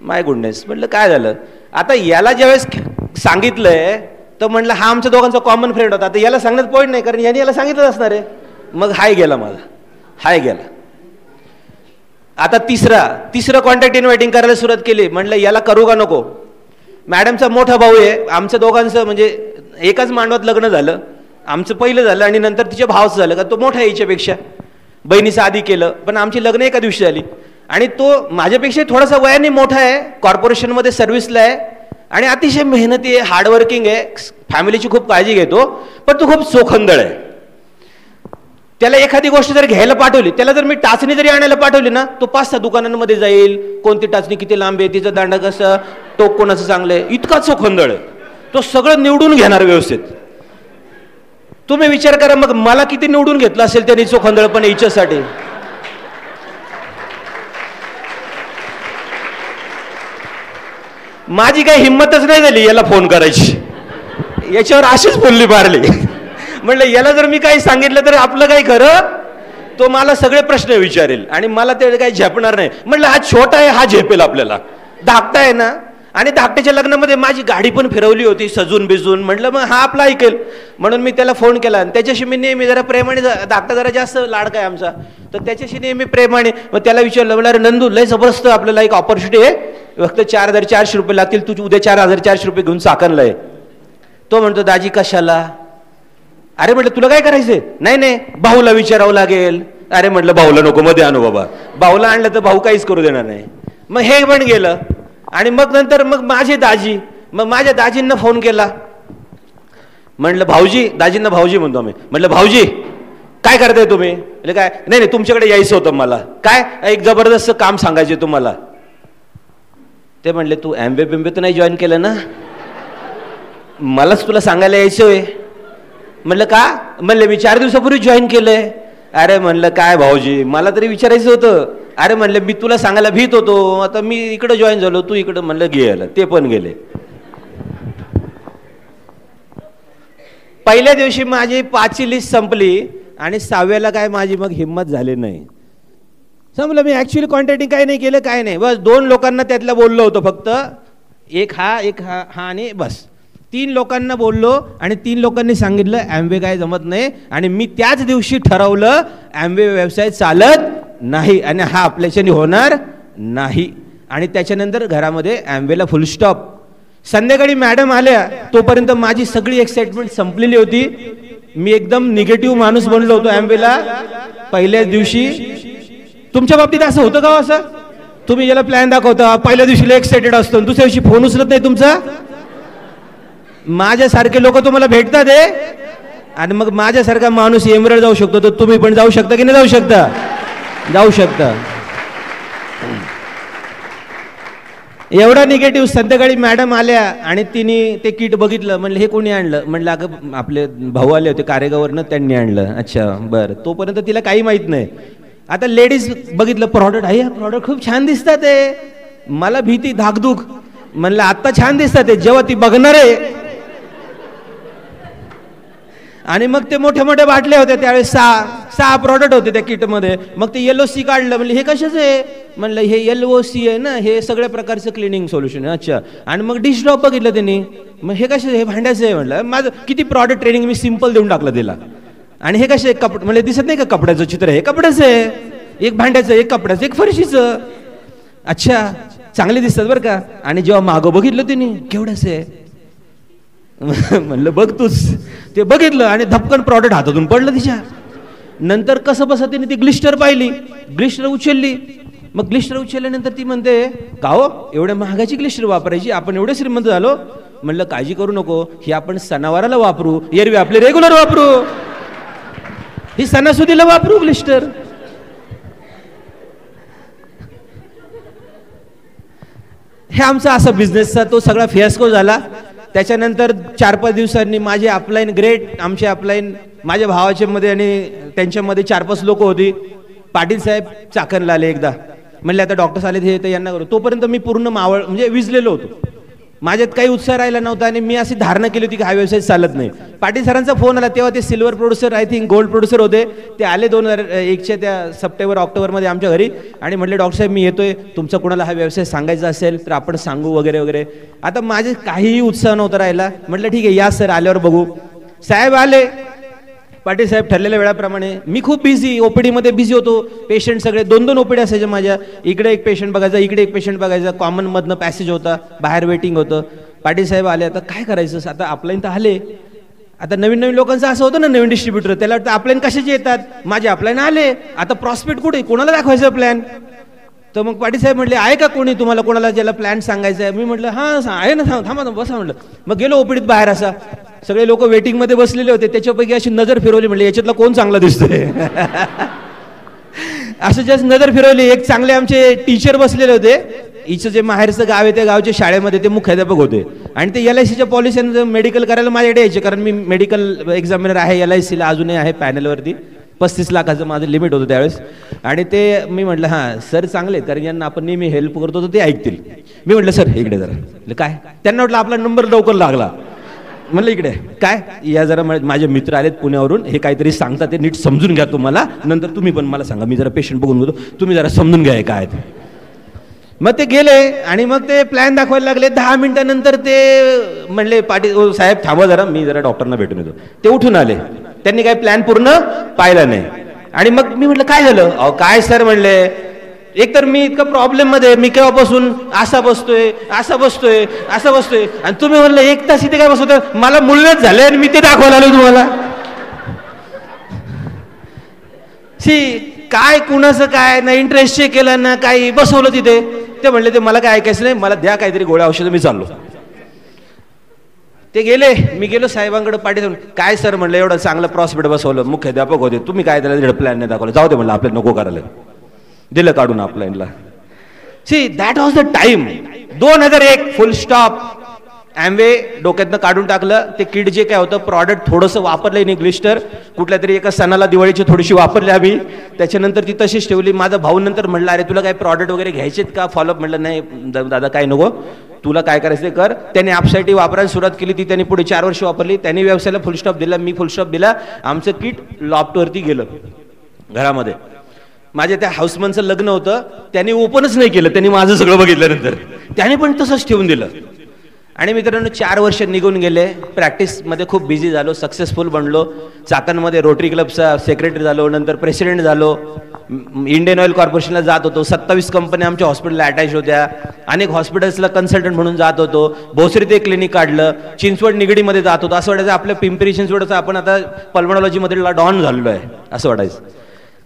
माय गुडनेस. म्हटलं काय झालं. आता याला ज्यावेळेस सांगितलंय तर म्हणलं हा आमच्या दोघांचा कॉमन फ्रेंड होता, आता याला सांगण्यात पॉईंट नाही, कारण याने याला सांगितलं असणार आहे. मग हाय गेला माझा, हाय गेला. आता तिसरं कॉन्टॅक्ट इन्व्हायटिंग करायला सुरुवात केली. म्हणलं याला करू का नको. मॅडमचा मोठा भाऊ आहे, आमच्या दोघांचं म्हणजे एकाच मांडवात लग्न झालं. आमचं पहिलं झालं आणि नंतर तिच्या भावाचं झालं, का तो मोठा आहे हिच्यापेक्षा, बहिणीचं आधी केलं, पण आमची लग्न एका दिवशी झाली. आणि तो माझ्यापेक्षा थोडासा वयाने मोठा आहे, कॉर्पोरेशनमध्ये सर्व्हिसला आहे आणि अतिशय मेहनती आहे, हार्डवर्किंग आहे, फॅमिलीची खूप काळजी घेतो, पण तो खूप चोखंदळ आहे. त्याला एखादी गोष्ट जर घ्यायला पाठवली, त्याला जर मी टाचणी जरी आणायला पाठवली ना, तो 5-6 दुकानांमध्ये जाईल, कोणती टाचणी किती लांब आहे, तिचं दांडा कसं, टोक कोणाचं चांगलं आहे, इतका चोखंदळ आहे तो. सगळं निवडून घेणार व्यवस्थित. तुम्ही विचार करा मग मला किती निवडून घेतलं असेल त्यांनी चोखंदळपणे हिच्यासाठी. माझी काही हिंमतच नाही झाली याला फोन करायची, याच्यावर अशीच बोलली मारली. म्हणलं याला जर मी काही सांगितलं तर आपलं काही खरं, तो मला सगळे प्रश्न विचारेल आणि मला ते काही झेपणार नाही. म्हणलं हा छोटा आहे, हा झेपेल आपल्याला, धाकटा आहे ना. आणि धाकट्याच्या लग्नामध्ये माझी गाडी पण फिरवली होती सजून बिजून. म्हटलं मग हा आपला ऐकेल म्हणून मी त्याला फोन केला. आणि त्याच्याशी मी नेहमी जरा प्रेमाने, धाकटा जरा जास्त लाडका आहे आमचा, तर त्याच्याशी नेहमी प्रेमाने. मग त्याला विचारलं, म्हणलं अरे नंदू लय जबरदस्त आपल्याला एक ऑपॉर्च्युनिटी आहे, फक्त 4,400 रुपये लागतील, तू उद्या 4,400 रुपये घेऊन चाकणला आहे. तो म्हणतो दाजी कशाला? अरे म्हटलं तुला काय करायचंय? नाही नाही भाऊला विचारावं लागेल. अरे म्हटलं भाऊला नको, मध्ये आणू बाबा, भाऊला आणलं तर भाऊ काहीच करू देणार नाही. मग हे पण गेलं. आणि मग नंतर मग माझे दाजी, मग माझ्या दाजींना फोन केला. म्हटलं भाऊजी, दाजींना भाऊजी म्हणतो आम्ही, म्हटलं भाऊजी काय करताय तुम्ही? म्हणजे काय? नाही नाही तुमच्याकडे यायचं होतं मला. काय? एक जबरदस्त काम सांगायचे तुम्हाला. ते म्हणले तू एमबे बिंबे तर नाही जॉईन केलं ना? मलाच तुला सांगायला यायचं होय. म्हणलं का? म्हणलं मी 4 दिवसापूर्वी जॉईन केलंय. अरे म्हणलं काय भाऊजी मला तरी विचारायचं होतं. अरे म्हणलं मी तुला सांगायला भीत होतो, आता मी इकडं जॉईन झालो, तू इकडं. म्हणलं गेलं, ते पण गेले. पहिल्या दिवशी माझी 5ची लिस्ट संपली आणि 6व्याला काय माझी मग हिंमत झाली नाही. समजलं मी ऍक्च्युअली कॉन्टॅक्टिंग काय नाही केलं, काय नाही, बस 2 लोकांना त्यातला बोललो होतो फक्त. एक हा आणि बस 3 लोकांना बोललो. आणि 3 लोकांनी सांगितलं ॲम्वे काय जमत नाही. आणि मी त्याच दिवशी ठरवलं ॲम्वे व्यवसाय चालत नाही आणि हा आपल्याच्याने होणार नाही. आणि त्याच्यानंतर घरामध्ये ॲम्वेला फुल स्टॉप. संध्याकाळी मॅडम आल्या, तोपर्यंत माझी सगळी एक्साइटमेंट संपलेली होती. मी एकदम निगेटिव्ह माणूस बनलो होतो ॲम्वेला पहिल्याच दिवशी. तुमच्या बाबतीत असं होतं का? असं तुम्ही ज्याला प्लॅन दाखवता पहिल्या दिवशीला एक्साइटेड असतो, दुसऱ्या दिवशी फोन उचलत नाही तुमचा? माझ्यासारखे लोक तुम्हाला भेटतात आणि मग माझ्यासारखा माणूस एमरेड जाऊ शकतो, तर तुम्ही पण जाऊ शकता की नाही जाऊ शकता? जाऊ शकता. एवढा निगेटिव्ह. संध्याकाळी मॅडम आल्या आणि तिने ते किट बघितलं. म्हणलं हे कोणी आणलं? म्हणलं अगं आपले भाऊ आले होते कारेगावरनं, त्यांनी आणलं. अच्छा बरं. तोपर्यंत तिला काही माहित नाही. आता लेडीज बघितलं प्रॉडक्ट, आहे प्रॉडक्ट खूप छान दिसतात आहे. मला भीती धाकधूक. म्हणलं आत्ता छान दिसतात आहे, जेव्हा ती बघणार आहे. आणि मग ते मोठ्या मोठ्या बाटल्या होत्या त्यावेळेस 6 प्रॉडक्ट होते त्या किटमध्ये. मग ते LOC काढलं. म्हणलं हे कशाचं आहे? म्हणलं हे LOC आहे ना, हे सगळ्या प्रकारचं क्लिनिंग सोल्युशन आहे. अच्छा. आणि मग डिश ड्रॉप बघितलं त्यांनी. मग हे कशाचं? हे भांड्याचं आहे. म्हणलं माझं किती प्रॉडक्ट ट्रेनिंग मी सिम्पल देऊन टाकलं तिला. आणि हे कसे कपडे? म्हणजे दिसत नाही का कपड्याचं चित्र? हे कपड्याचं आहे, एक भांड्याचं, एक कपड्याचं, एक फरशीचं. अच्छा चांगले दिसतात बरं का. आणि जेव्हा मागं बघितलं तिने, केवढंच आहे? म्हणलं बघ तूच. ते बघितलं आणि धपकन प्रॉडक्ट हातातून पडलं तिच्या. नंतर कसं बसं तिने ती ग्लिस्टर पाहिली, ग्लिस्टर उचलली. मग ग्लिस्टर उचलल्यानंतर ती म्हणते का हो एवढ्या महागाची ग्लिस्टर वापरायची, आपण एवढे श्रीमंत झालो? म्हणलं काळजी करू नको, ही आपण सणावाराला वापरू, एरवी आपले रेग्युलर वापरू, ही सणासुदीला वापरू ग्लिस्टर. हे आमचा असा बिझनेसचा तो सगळा फियास्को झाला. त्याच्यानंतर 4-5 दिवसांनी माझे अपलाईन ग्रेट, आमचे अपलाईन माझ्या भावाच्या मध्ये आणि त्यांच्यामध्ये 4-5 लोक होती. पाटील साहेब चाकणला आले एकदा. म्हणले आता डॉक्टर्स आले हे तर यांना करू. तोपर्यंत मी पूर्ण मावळ म्हणजे विजलेलो होतो. माझ्यात काही उत्साह राहिला नव्हता आणि मी अशी धारणा केली होती की हा व्यवसाय चालत नाही. पाटील सरांचा फोन आला तेव्हा ते silver producer, I think gold producer होते. ते आले 2001च्या त्या सप्टेंबर-ऑक्टोबरमध्ये आमच्या घरी आणि म्हटले डॉक्टर साहेब मी येतोय, तुमचा कोणाला हा व्यवसाय सांगायचा असेल तर आपण सांगू वगैरे वगैरे. आता माझे काहीही उत्साह नव्हता राहिला. म्हटलं ठीक आहे या सर, आल्यावर बघू. साहेब आले. पाटील साहेब ठरलेल्या वेळाप्रमाणे. मी खूप बिझी, OPD मध्ये बिझी होतो. पेशंट सगळे 2-2 OPD असायचे माझ्या. इकडे एक पेशंट बघायचा, इकडे एक पेशंट बघायचा. कॉमन मधनं पॅसेज होता, बाहेर वेटिंग होतं. पाटील साहेब आले. आता काय करायचं? आता अपलाईन तर आले. आता नवीन नवीन लोकांचं असं होतं ना, नवीन डिस्ट्रीब्युटर, त्याला वाटतं अपलाईन कशाचे येतात. माझे अपलाईन आले, आता प्रॉस्पेक्ट कुठे, कोणाला दाखवायचं प्लॅन? तर मग पाटील साहेब म्हटले आहे का कोणी तुम्हाला, कोणाला ज्याला प्लॅन सांगायचा आहे? मी म्हटलं हां आहे ना, थांबा बसा म्हटलं. मग गेलो OPDत बाहेर. असा सगळे लोक वेटिंग मध्ये बसलेले होते. त्याच्यापैकी अशी नजर फिरवली, म्हणले याच्यातला कोण चांगला दिसतोय. असं जस्ट नजर फिरवली. एक चांगले आमचे टीचर बसलेले होते. हिचं जे माहेरचं गाव आहे त्या गावच्या शाळेमध्ये ते मुख्याध्यापक होते. आणि ते LICच्या पॉलिसीचं मेडिकल करायला माझ्याकडे यायचे, कारण मी मेडिकल एक्झामिनर आहे LICला, अजूनही आहे पॅनलवरती. 35 लाखाचं माझं लिमिट होतं त्यावेळेस. आणि ते मी म्हटलं हां सर चांगले, कारण यांना आपण नेहमी हेल्प करतो तर ते ऐकतील. मी म्हटलं सर इकडे जरा. काय? त्यांना म्हटलं आपला नंबर लवकर लागला. म्हणलं इकडे काय या जरा, माझे मित्र आलेत पुण्यावरून, हे काहीतरी सांगतात ते नीट समजून घ्या तुम्हाला, नंतर तुम्ही पण मला सांगा. मी जरा पेशंट बघून घेतो, तुम्ही जरा समजून घ्या काय ते. मग ते गेले आणि मग ते प्लॅन दाखवायला लागले. 10 मिनिटानंतर ते म्हणले पाटील साहेब थांबा जरा, मी जरा डॉक्टरना भेटून येतो. ते उठून आले, त्यांनी काही प्लॅन पूर्ण पाहिला नाही. आणि मग मी म्हटलं काय झालं? अहो काय सर म्हणले, एकतर मी इतकं प्रॉब्लेम मध्ये, मी केव्हापासून असा बसतोय आणि तुम्ही म्हणलं 1 तास इथे काय बसवतं, मला मुलगाच झाले आणि मी ते दाखवायला आलो तुम्हाला. काय कुणाचं काय ना इंटरेस्ट चेक केला ना काही, बसवलं तिथे. ते म्हणले ते मला काय ऐकायचं नाही, मला द्या काहीतरी गोळ्या औषधं, मी चाललो. ते गेले, मी गेलो साहेबांकडे पाठी. काय सर म्हणलं एवढं चांगलं प्रॉस्पेक्ट बसवलं, मुख्याध्यापक होते, तुम्ही काय त्याला प्लॅन नाही दाखवलं, जाऊ दे म्हणलं आपल्याला नको करायला. दिलं काढून अपलाईनला. That was the time. 2001 full stop. Amway डोक्यातनं काढून टाकलं. ते किट जे काय होतं प्रॉडक्ट थोडंसं वापरलं इनग्लिस्टर, कुठल्या तरी एका सणाला दिवाळीची थोडीशी वापरली आम्ही. त्याच्यानंतर ती तशीच ठेवली. माझा भाऊ नंतर म्हणला अरे तुला काय प्रॉडक्ट वगैरे घ्यायचेत का फॉलोअप? म्हणलं नाही दादा काय नको, तुला काय करायचं ते कर. त्याने ॲपसाईटी वापरायला सुरुवात केली. ती त्यांनी पुढे 4 वर्ष वापरली. त्यांनी व्यवसायाला फुल स्टॉप दिला, मी फुल स्टॉप दिला. आमचं किट लॉफ्टवरती गेलं घरामध्ये. माझ्या त्या हाऊसमनचं लग्न होतं, त्यांनी ओपनच नाही केलं, त्यांनी माझं सगळं बघितल्यानंतर त्याने पण तसंच ठेवून दिलं. आणि मित्रांनो 4 वर्ष निघून गेले. प्रॅक्टिसमध्ये खूप बिझी झालो, सक्सेसफुल बनलो. चाकणमध्ये रोटरी क्लबचा सेक्रेटरी झालो, नंतर प्रेसिडेंट झालो. इंडियन ऑइल कॉर्पोरेशनला जात होतो. 27 कंपन्या आमच्या हॉस्पिटलला अटॅच होत्या. अनेक हॉस्पिटल्सला कन्सल्टंट म्हणून जात होतो. भोसरीत एक क्लिनिक काढलं. चिंचवड निगडीमध्ये जात होतो. असं वाटायचं आपल्या पिंपरी चिंचवडचं आपण आता पल्मोनॉलॉजीमध्ये डॉन झालेलो आहे असं वाटायचं.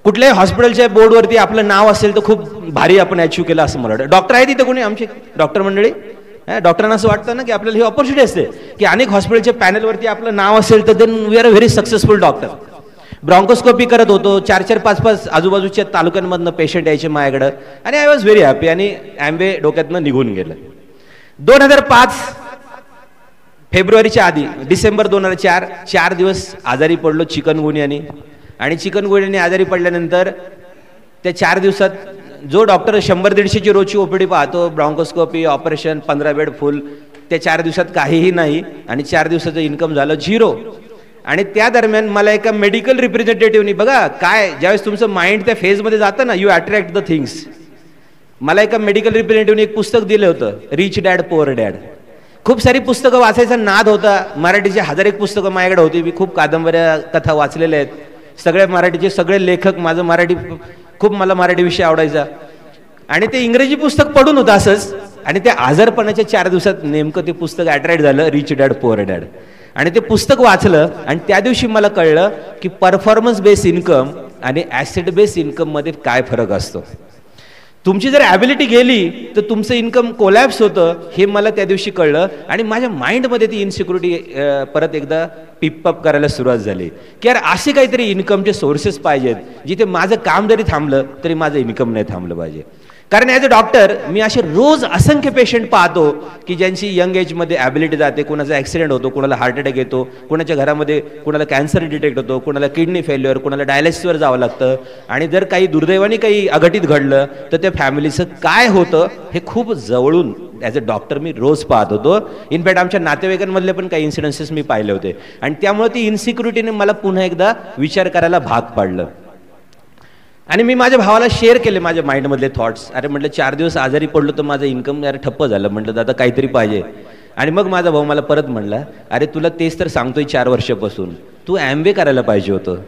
कुठल्याही हॉस्पिटलच्या बोर्डवरती आपलं नाव असेल तर खूप भारी आपण अचीव्ह केलं असं मला वाटतं. डॉक्टर आहे तिथे कोणी आमची डॉक्टर मंडळी? डॉक्टरांना असं वाटतं ना की आपल्याला ही ऑपॉर्च्युनिटी असते की अनेक हॉस्पिटलच्या पॅनलवरती आपलं नाव असेल तर then we are a very successful doctor. Bronchoscopy करत होतो. 4-4, 5-5 आजूबाजूच्या तालुक्यांमधनं पेशंट यायचे माझ्याकडं आणि आय वॉज व्हेरी हॅपी. आणि ॲम्वे डोक्यातनं निघून गेलं. 2005 फेब्रुवारीच्या आधी डिसेंबर 2004 4 दिवस आजारी पडलो चिकनगुनियाने. आणि चिकनगुनियाने आजारी पडल्यानंतर त्या 4 दिवसात जो डॉक्टर 100-150ची रोजची ओपीडी पाहतो, ब्रॉन्कोस्कोपी ऑपरेशन 15 बेड फुल, त्या 4 दिवसात काहीही नाही. आणि 4 दिवसाचं इन्कम झालं 0. आणि त्या दरम्यान मला एका मेडिकल रिप्रेझेंटेटिव्हनी, बघा काय ज्यावेळेस तुमचं माइंड त्या फेजमध्ये जातं ना, यू अट्रॅक्ट द थिंग्स. मला एका मेडिकल रिप्रेझेंटेटिव्हनी एक पुस्तक दिलं होतं, रिच डॅड पुअर डॅड. खूप सारी पुस्तकं वाचायचा नाद होता. मराठीचे 1001 पुस्तकं माझ्याकडे होती. मी खूप कादंबऱ्या कथा वाचलेल्या आहेत. सगळे मराठीचे सगळे लेखक, माझं मराठी खूप, मला मराठी विषय आवडायचा. आणि ते इंग्रजी पुस्तक पडून होतं असंच. आणि त्या आजारपणाच्या 4 दिवसात नेमकं ते पुस्तक अट्रॅक्ट झालं, रिच डॅड पुअर डॅड. आणि ते पुस्तक वाचलं आणि त्या दिवशी मला कळलं की परफॉर्मन्स बेस्ड इन्कम आणि ॲसेट बेस्ड इन्कममध्ये काय फरक असतो. तुमची जर ॲबिलिटी गेली तर तुमचं इन्कम कोलॅप्स होतं हे मला त्या दिवशी कळलं. आणि माझ्या माइंडमध्ये ती इन्सिक्युरिटी परत एकदा पिपअप करायला सुरुवात झाली की यार असे काहीतरी इन्कमचे सोर्सेस पाहिजेत जिथे माझं काम जरी थांबलं तरी माझं इन्कम नाही थांबलं पाहिजे. कारण ॲज अ डॉक्टर मी असे रोज असंख्य पेशंट पाहतो की ज्यांची यंग एजमध्ये ॲबिलिटी जाते, कोणाचा ॲक्सिडेंट होतो, कोणाला हार्ट अटॅक येतो, कोणाच्या घरामध्ये कोणाला कॅन्सर डिटेक्ट होतो, कोणाला किडनी फेल्युअर, कोणाला डायलिसिसवर जावं लागतं. आणि जर काही दुर्दैवाने काही अघटित घडलं तर त्या फॅमिलीचं काय होतं हे खूप जवळून ॲज अ डॉक्टर मी रोज पाहत होतो. इनफॅक्ट आमच्या नातेवाईकांमधले पण काही इन्सिडन्सेस मी पाहिले होते. आणि त्यामुळे ती इन्सिक्युरिटीने मला पुन्हा एकदा विचार करायला भाग पाडलं. आणि मी माझ्या भावाला शेअर केले माझ्या माइंडमधले थॉट्स. अरे म्हटलं 4 दिवस आजारी पडलो तर माझं इन्कम यार ठप्प झालं. म्हटलं दादा काहीतरी पाहिजे. आणि मग माझा भाऊ मला परत म्हणला, अरे तुला तेच तर सांगतोय 4 वर्षापासून, तू ॲम्वे करायला पाहिजे होतं.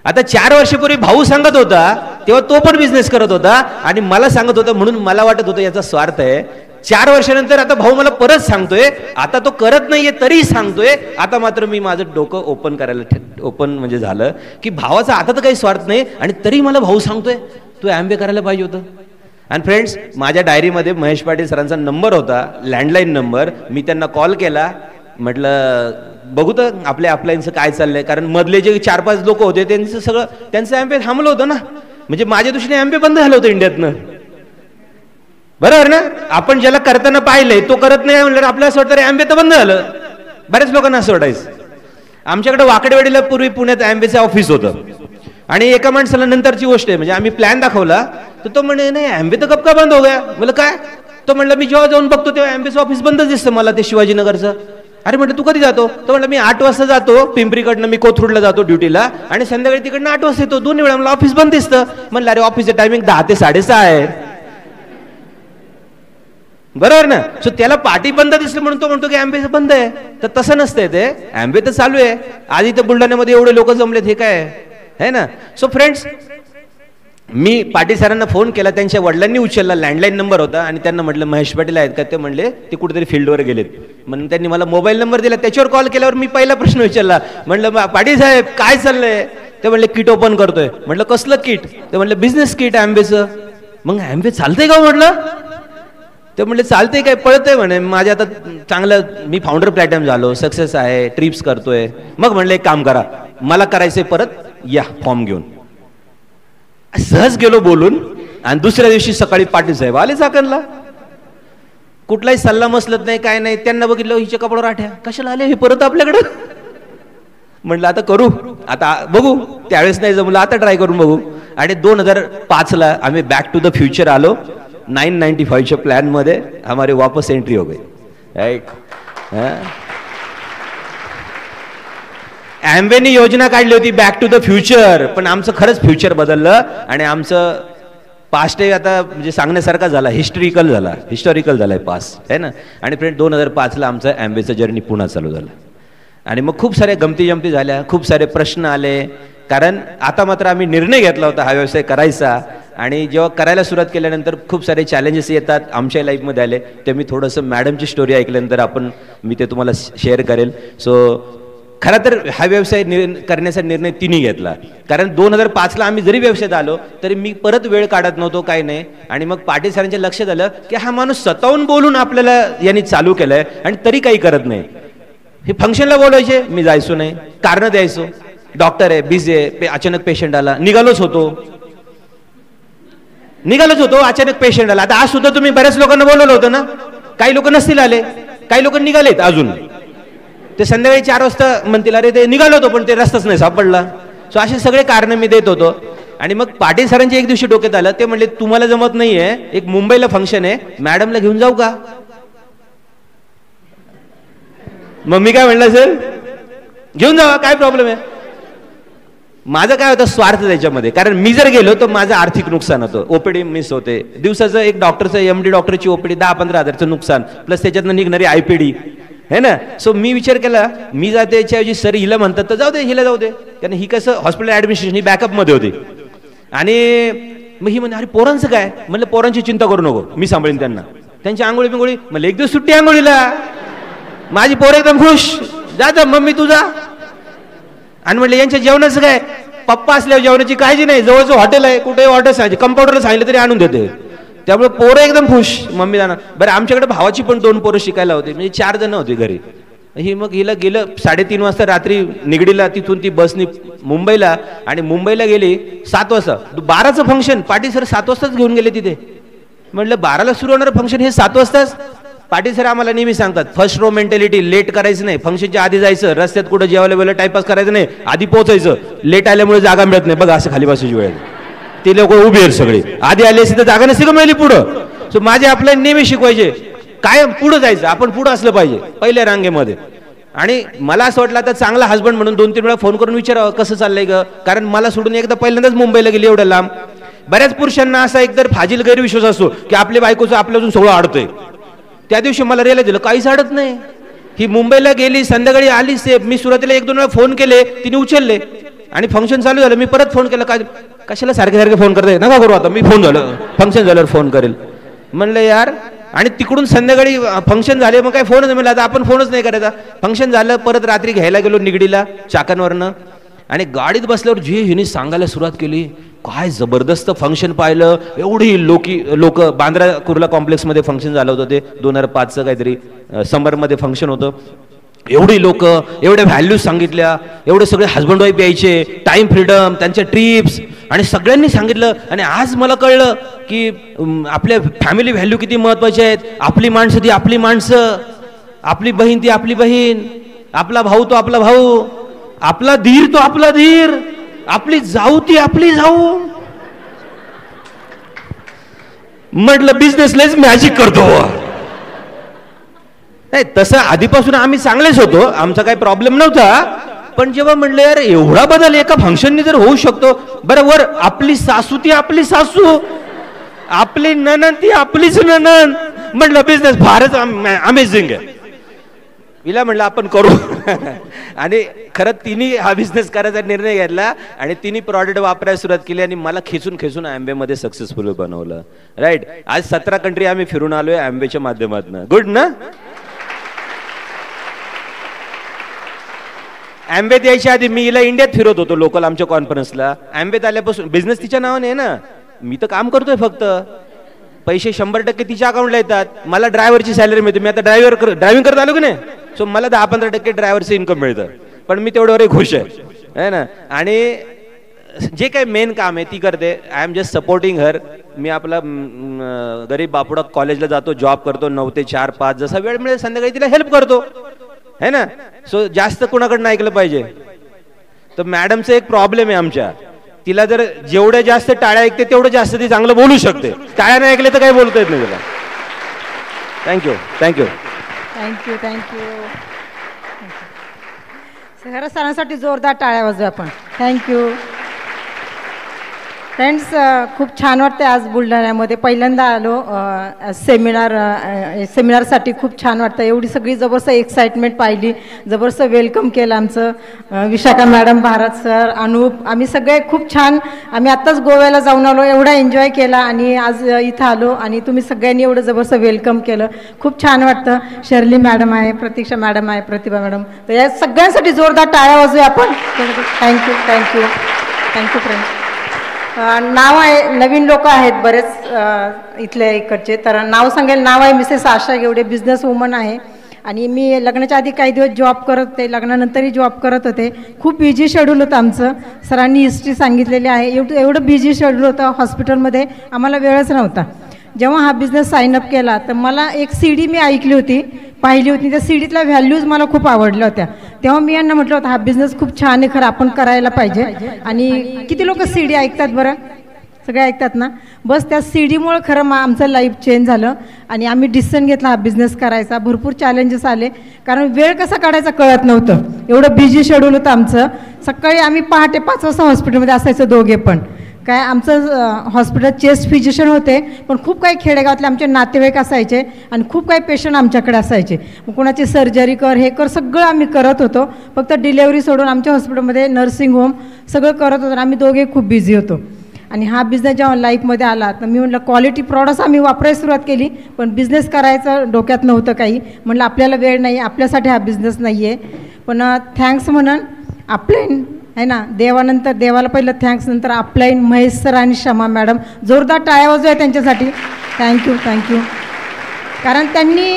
आता 4 वर्षापूर्वी भाऊ सांगत होता तेव्हा तो पण बिझनेस करत होता आणि मला सांगत होता म्हणून मला वाटत होतं याचा स्वार्थ आहे. 4 वर्षानंतर आता भाऊ मला परत सांगतोय, आता तो करत नाहीये तरी सांगतोय. आता मात्र मी माझं डोकं ओपन करायला ओपन म्हणजे झालं की भावाचा आता तर काही स्वार्थ नाही आणि तरी मला भाऊ सांगतोय तू ॲम्वे करायला पाहिजे होतं. आणि फ्रेंड्स माझ्या डायरीमध्ये महेश पाटील सरांचा नंबर होता, लँडलाईन नंबर. मी त्यांना कॉल केला, म्हटलं बघू तर आपल्या अपलाईनचं काय चाललंय. कारण मधले जे 4-5 लोक होते त्यांचं सगळं त्यांचं ॲम्वे थांबलं होतं ना. म्हणजे माझ्या दृष्टीने ॲम्वे बंद झालं होतं इंडियातनं. बरोबर ना. आपण ज्याला करताना पाहिलंय तो करत नाही म्हणलं आपल्याला असं वाटतं ॲम्वे तर बंद झालं. बऱ्याच लोकांना असं वाटायचं. आमच्याकडे वाकडेवाडीला पूर्वी पुण्यात ॲम्वेचं ऑफिस होतं. आणि एका माणसाला नंतरची गोष्ट आहे, म्हणजे आम्ही प्लॅन दाखवला तर तो म्हणे नाही ॲम्वे तर कब का बंद हो गया. म्हणलं काय. तो म्हणलं मी जेव्हा जाऊन बघतो तेव्हा ॲम्वेचं ऑफिस बंदच दिसतं मला, ते शिवाजीनगरचं. अरे म्हटलं तू कधी जातो. तो म्हटलं मी 8 वाजता जातो पिंपरीकडनं, मी कोथरूडला जातो ड्युटीला आणि संध्याकाळी तिकडनं 8 वाजता येतो. 2 वेळा मला ऑफिस बंद दिसतं. म्हणलं अरे ऑफिसचं टायमिंग 10 ते 6:30 आहे. बरोबर ना. सो त्याला पार्टी बंद दिसली म्हणून तो म्हणतो की ॲम्बे बंद आहे. तर तसं नसतंय ते, ॲम्बे तर चालू आहे. आज इथं बुलढाण्यामध्ये एवढे लोक जमलेत, हे काय आहे ना. सो फ्रेंड्स, मी पाटील सरांना फोन केला, त्यांच्या वडिलांनी उचलला, लँडलाईन नंबर होता, आणि त्यांना म्हटलं महेश पाटील आहेत का, ते म्हणले ते कुठेतरी फील्डवर गेलेत. म्हणून त्यांनी मला मोबाईल नंबर दिला, त्याच्यावर कॉल केल्यावर मी पहिला प्रश्न विचारला, म्हटलं पाटील साहेब काय चाललंय. ते म्हणले किट ओपन करतोय. म्हटलं कसलं किट. ते म्हणले बिझनेस किट ॲम्बेचं. मग ॲम्बे चालतंय का म्हटलं. ते म्हणले चालतंय काय, पळतंय म्हणे. माझ्या आता चांगलं, मी फाउंडर प्लॅटफॉर्म झालो, सक्सेस आहे, ट्रिप्स करतोय. मग म्हणलं एक काम करा, मला करायचंय परत, या फॉर्म घेऊन. सहज गेलो बोलून, आणि दुसऱ्या दिवशी सकाळी पाटील साहेब आले चाकणला. कुठलाही सल्ला मसलत नाही, काय नाही. त्यांना बघितलं, हिच्या कपड्यावर आठ्या कशाला आले हे परत आपल्याकडं. म्हटलं आता करू, आता बघू. त्यावेळेस नाही जमलं, आता ट्राय करून बघू. आणि 2005ला आम्ही बॅक टू द फ्युचर आलो. 995च्या प्लॅन मध्ये हमारे वापस एंट्री हो गई. राईट. ॲम्बेने योजना काढली होती बॅक टू द फ्युचर, पण आमचं खरंच फ्युचर बदललं, आणि आमचं पास्ट आता म्हणजे सांगण्यासारखा झाला, हिस्टॉरिकल झालाय पास्ट, आहे ना. आणि फ्रेंड 2005ला आमचं ॲम्बेचं जर्नी पुन्हा चालू झालं. आणि मग खूप साऱ्या गमती जमती झाल्या, खूप सारे प्रश्न आले, कारण आता मात्र आम्ही निर्णय घेतला होता हा व्यवसाय करायचा. आणि जेव्हा करायला सुरुवात केल्यानंतर खूप सारे चॅलेंजेस येतात, आमच्या लाईफमध्ये आले. ते मी थोडंसं मॅडमची स्टोरी ऐकल्यानंतर मी ते तुम्हाला शेअर करेल. सो खरं तर हा व्यवसाय करण्याचा निर्णय तिने घेतला, कारण 2005ला आम्ही जरी व्यवसायात आलो तरी मी परत वेळ काढत नव्हतो, काही नाही. आणि मग पाटील सरांच्या लक्षात आलं की हा माणूस स्वतःहून बोलून आपल्याला यांनी चालू केलंय, आणि तरी काही करत नाही. हे फंक्शनला बोलायचे, मी जायचो नाही, कारण द्यायचो. डॉक्टर आहे, बिझी आहे, अचानक पेशंट आला, निघालोच होतो, अचानक पेशंट आला. आता आज सुद्धा तुम्ही बऱ्याच लोकांना बोलवलं होतं ना, काही लोक नसतील आले, काही लोक निघालेत अजून. ते संध्याकाळी 4 वाजता म्हणतील अरे ते निघालो होतो पण ते रस्ताच नाही सापडला. सो असे सगळे कारण मी देत होतो. आणि मग पाटील सरांच्या एक दिवशी डोक्यात आलं, ते म्हणले तुम्हाला जमत नाहीये, एक मुंबईला फंक्शन आहे, मॅडमला घेऊन जाऊ का. मग मी काय म्हणलं, सर घेऊन जावा, काय प्रॉब्लेम आहे. माझं काय होतं स्वार्थ त्याच्यामध्ये, कारण मी जर गेलो तर माझं आर्थिक नुकसान होतं, ओपीडी मिस होते, दिवसाचं एक डॉक्टरचं MD डॉक्टरची ओपीडी 10-15 हजारचं नुकसान, प्लस त्याच्यातनं निघणारी IPD है ना. सो मी विचार केला, मी जाते याच्याऐवजी सर हिला म्हणतात तर जाऊ दे, हिला जाऊ दे, कारण ही कसं हॉस्पिटल ऍडमिनिस्ट्रेशन ही बॅकअप मध्ये होती. आणि मग ही म्हणे अरे पोरांचं काय. म्हणलं पोरांची चिंता करू नको, मी सांभाळीन त्यांना, त्यांची आंघोळी बिंगोळी. म्हणलं एक दिवस सुट्टी आंघोळीला, माझी पोरं एकदम खुश, जा मम्मी तू जा. आणि म्हटलं यांच्या जेवणाचं काय, पप्पा असल्यावर जेवणाची काळजी नाही, जवळचं हॉटेल आहे, कुठे ऑर्डर सांगितली, कंपाऊंडरला सांगितलं तरी आणून देते, त्यामुळे पोरं एकदम खुश, मम्मी जाणार. बरं आमच्याकडे भावाची पण 2 पोरं शिकायला होती, म्हणजे 4 जण होते घरी. मग हिला गेलं 3:30 वाजता रात्री निगडीला, तिथून ती बसनी मुंबईला, आणि मुंबईला गेली 7 वाजता. 12चं फंक्शन, पाटील सर 7 वाजताच घेऊन गेले तिथे. म्हटलं 12ला सुरू होणारं फंक्शन हे 7 वाजताच. पाटील सर आम्हाला नेहमी सांगतात फर्स्ट रो मेंटॅलिटी, लेट करायचं नाही, फंक्शनच्या आधी जायचं, रस्त्यात कुठं जेवायला वेळेला टाइमपास करायचं नाही, आधी पोहोचायचं. लेट आल्यामुळे जागा मिळत नाही, बघा असं खाली बसायची वेळ, ते लोक उभी आहेत सगळी, आधी आली असती तर जागा नसती का मिळाली पुढं. सो माझे आपल्याला नेहमी शिकवायचे काय पुढं जायचं, आपण पुढं असलं पाहिजे पहिल्या रांगेमध्ये. आणि मला असं वाटलं आता चांगला हसबंड म्हणून 2-3 वेळा फोन करून विचारावं कसं चाललंय ग, कारण मला सोडून एकदा पहिल्यांदाच मुंबईला गेली एवढ्या लांब. बऱ्याच पुरुषांना असा एकतर फाजील गैरविश्वास असतो की आपल्या बायकोचं आपल्यातून सगळं अडतंय. त्या दिवशी मला रिअलाइज झालं काहीच अडत नाही. ही मुंबईला गेली, संध्याकाळी आली सेफ. मी सुरुवातीला 1-2 वेळा फोन केले, तिने उचलले, आणि फंक्शन चालू झालं. मी परत फोन केला, काय कशाला सारखे फोन करताय, नका करू आता, मी फोन झालं फंक्शन झाल्यावर फोन करेल म्हणलं यार. आणि तिकडून संध्याकाळी फंक्शन झाले, मग काय फोनच नाही. आता आपण फोनच नाही करायचा. फंक्शन झालं, परत रात्री घ्यायला गेलो निगडीला चाकणवरनं, आणि गाडीत बसल्यावर जे हिने सांगायला सुरुवात केली, काय जबरदस्त फंक्शन पाहिलं. एवढी लोक बांद्रा कुर्ला कॉम्प्लेक्समध्ये फंक्शन झालं होतं, ते 2005चं काहीतरी समरमध्ये फंक्शन होतं. एवढी लोक, एवढ्या व्हॅल्यूज सांगितल्या, एवढे सगळे हजबंड वाईफ यायचे, टाइम फ्रीडम, त्यांच्या ट्रिप्स, आणि सगळ्यांनी सांगितलं. आणि आज मला कळलं की आपल्या फॅमिली व्हॅल्यू किती महत्वाच्या आहेत. आपली माणसं ती आपली माणसं, आपली बहीण ती आपली बहीण, आपला भाऊ तो आपला भाऊ, आपला धीर तो आपला धीर, आपली जाऊ ती आपली जाऊ. म्हटलं बिझनेसलाच मॅजिक करतो. नाही तसं आधीपासून आम्ही चांगलेच होतो, आमचा काही प्रॉब्लेम नव्हता. पण जेव्हा म्हणलं यार एवढा बदल एका फंक्शननी जर होऊ शकतो, बरोबर आपली सासू ती आपली सासू, आपली नणंद ती आपलीच नणंद. म्हटलं बिझनेस फारच अमेझिंग आहे. हिला म्हटलं आपण करू. आणि खरं तिने हा बिझनेस करायचा निर्णय घेतला आणि तिने प्रॉडक्ट वापरायला सुरुवात केली आणि मला खेचून खेचून ॲम्बेमध्ये सक्सेसफुल बनवलं. राईट. आज 17 कंट्री आम्ही फिरून आलोय ॲम्बेच्या माध्यमातून. गुड ना. ॲम्बेत यायच्या आधी मी हिला इंडियात फिरत होतो लोकल आमच्या कॉन्फरन्सला. ॲम्बेत आल्यापासून बिझनेस तिच्या नावाने आहे ना. मी तर काम करतोय फक्त. पैसे 100% तिच्या अकाउंटला येतात. मला ड्रायव्हरची सॅलरी मिळते. मी आता ड्रायव्हिंग करत आलो की नाही. सो मला 10-15% ड्रायव्हरचं इन्कम मिळतं. पण मी तेवढ्यावर खुश आहे ना. आणि जे काही मेन काम आहे ती करते. I am just supporting her. मी आपला गरीब बापुडा कॉलेजला जातो, जॉब करतो 9 ते 4, 5 जसा वेळ मिळेल संध्याकाळी तिला हेल्प करतो है ना. सो जास्त कुणाकडनं ऐकलं पाहिजे. तर मॅडमचा एक प्रॉब्लेम आहे आमच्या. तिला जर जेवढ्या जास्त टाळ्या ऐकते तेवढं जास्त ती चांगलं बोलू शकते. टाळ्या नाही ऐकले तर काही बोलता येत नाही तिला. Thank you thank you thank you thank you. खरं सरांसाठी जोरदार टाळ्या वाजवू आपण. थँक्यू. फ्रेंड्स, खूप छान वाटते आज बुलढाण्यामध्ये पहिल्यांदा आलो सेमिनारसाठी. खूप छान वाटतं. एवढी सगळी जबरदस्त एक्साइटमेंट पाहिली, जबरदस्त वेलकम केलं आमचं विशाखा मॅडम, भारत सर, अनूप. आम्ही सगळे खूप छान. आम्ही आत्ताच गोव्याला जाऊन आलो, एवढा एन्जॉय केला आणि आज इथं आलो आणि तुम्ही सगळ्यांनी एवढं जबरदस्त वेलकम केलं. खूप छान वाटतं. शर्ली मॅडम आहे, प्रतीक्षा मॅडम आहे, प्रतिभा मॅडम. तर या सगळ्यांसाठी जोरदार टाळ्या वाजूया आपण. Thank you thank you thank you friends. नाव आहे, नवीन लोक आहेत बरेच इथले इकडचे. तर नाव सांगेल. नाव आहे मिसेस आशा गेवडे. बिझनेस वुमन आहे आणि मी लग्नाच्या आधी काही दिवस जॉब करत होते, लग्नानंतरही जॉब करत होते. खूप बिझी शेड्यूल होतं आमचं. सरांनी हिस्ट्री सांगितलेली आहे. एवढं बिझी शेड्यूल होतं. हॉस्पिटलमध्ये आम्हाला वेळच नव्हता. जेव्हा हा बिझनेस साईनअप केला तर मला एक CD मी ऐकली होती, पाहिली होती. त्या CDतल्या व्हॅल्यूज मला खूप आवडल्या होत्या. तेव्हा मी यांना म्हटलं होतं हा बिझनेस खूप छान आहे, खरं आपण करायला पाहिजे. आणि किती लोक CD ऐकतात बरं? सगळे ऐकतात ना. बस त्या CDमुळं खरं आमचं लाईफ चेंज झालं आणि आम्ही डिसिजन घेतला हा बिझनेस करायचा. भरपूर चॅलेंजेस आले, कारण वेळ कसा काढायचा कळत नव्हतं. एवढं बिझी शेड्यूल होतं आमचं. सकाळी आम्ही पहाटे 5 वाजता हॉस्पिटलमध्ये असायचं दोघे पण. काय आमचं हॉस्पिटल चेस्ट फिजिशियन होते, पण खूप काही खेडेगावातले आमचे नातेवाईक असायचे आणि खूप काही पेशंट आमच्याकडे असायचे. मग कोणाची सर्जरी कर, हे कर, सगळं आम्ही करत होतो. फक्त डिलेवरी सोडून आमच्या हॉस्पिटलमध्ये नर्सिंग होम सगळं करत होतो. आम्ही दोघे खूप बिझी होतो. आणि हा बिझनेस जेव्हा लाईफमध्ये आला तर मी म्हटलं क्वालिटी प्रॉडक्ट्स आम्ही वापरायला सुरुवात केली, पण बिझनेस करायचं डोक्यात नव्हतं काही. म्हटलं आपल्याला वेळ नाही, आपल्यासाठी हा बिझनेस नाही आहे. पण थँक्स म्हणून अपलाईन आहे ना, देवानंतर देवाला पहिलं थँक्स, नंतर अपलाईन महेश सर आणि शमा मॅडम. जोरदार टाळ्या वाजवूया त्यांच्यासाठी. Thank you thank you. कारण त्यांनी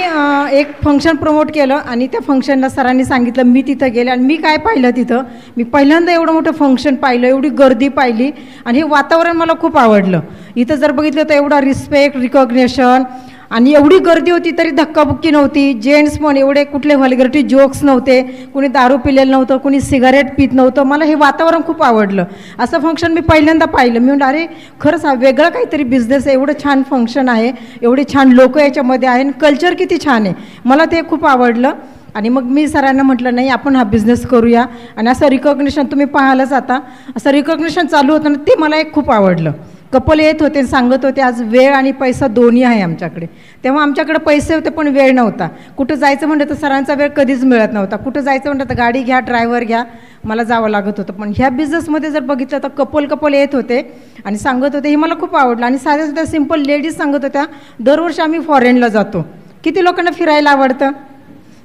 एक फंक्शन प्रमोट केलं आणि त्या फंक्शनला सरांनी सांगितलं. मी तिथं गेले आणि मी काय पाहिलं तिथं, मी पहिल्यांदा एवढं मोठं फंक्शन पाहिलं, एवढी गर्दी पाहिली आणि हे वातावरण मला खूप आवडलं. इथं जर बघितलं तर एवढा रिस्पेक्ट, रिकॉग्नेशन आणि एवढी गर्दी होती तरी धक्काबुक्की नव्हती. जेंट्स पण एवढे कुठले व्हल्गरिटी जोक्स नव्हते, कुणी दारू पिलेलं नव्हतं, कुणी सिगारेट पित नव्हतं. मला हे वातावरण खूप आवडलं. असं फंक्शन मी पहिल्यांदा पाहिलं. मी म्हटलं अरे खरंच हा वेगळा काहीतरी बिझनेस आहे. एवढं छान फंक्शन आहे, एवढे छान लोक याच्यामध्ये आहे आणि कल्चर किती छान आहे. मला ते खूप आवडलं. आणि मग मी सरांना म्हटलं नाही आपण हा बिझनेस करूया. आणि असं रिकॉग्निशन तुम्ही पाहालच आता, असं रिकॉग्निशन चालू होतं ना, ते मला एक खूप आवडलं. कपल येत होते, सांगत होते आज वेळ आणि पैसा दोन्ही आहे आमच्याकडे. तेव्हा आमच्याकडे पैसे होते पण वेळ नव्हता. कुठं जायचं म्हणलं तर सरांचा वेळ कधीच मिळत नव्हता. कुठं जायचं म्हणलं तर गाडी घ्या, ड्रायव्हर घ्या, मला जावं लागत होतं. पण ह्या बिझनेसमध्ये जर बघितलं तर कपल येत होते आणि सांगत होते. हे मला खूप आवडलं. आणि साध्या साध्या सिम्पल लेडीज सांगत होत्या दरवर्षी आम्ही फॉरेनला जातो. किती लोकांना फिरायला आवडतं?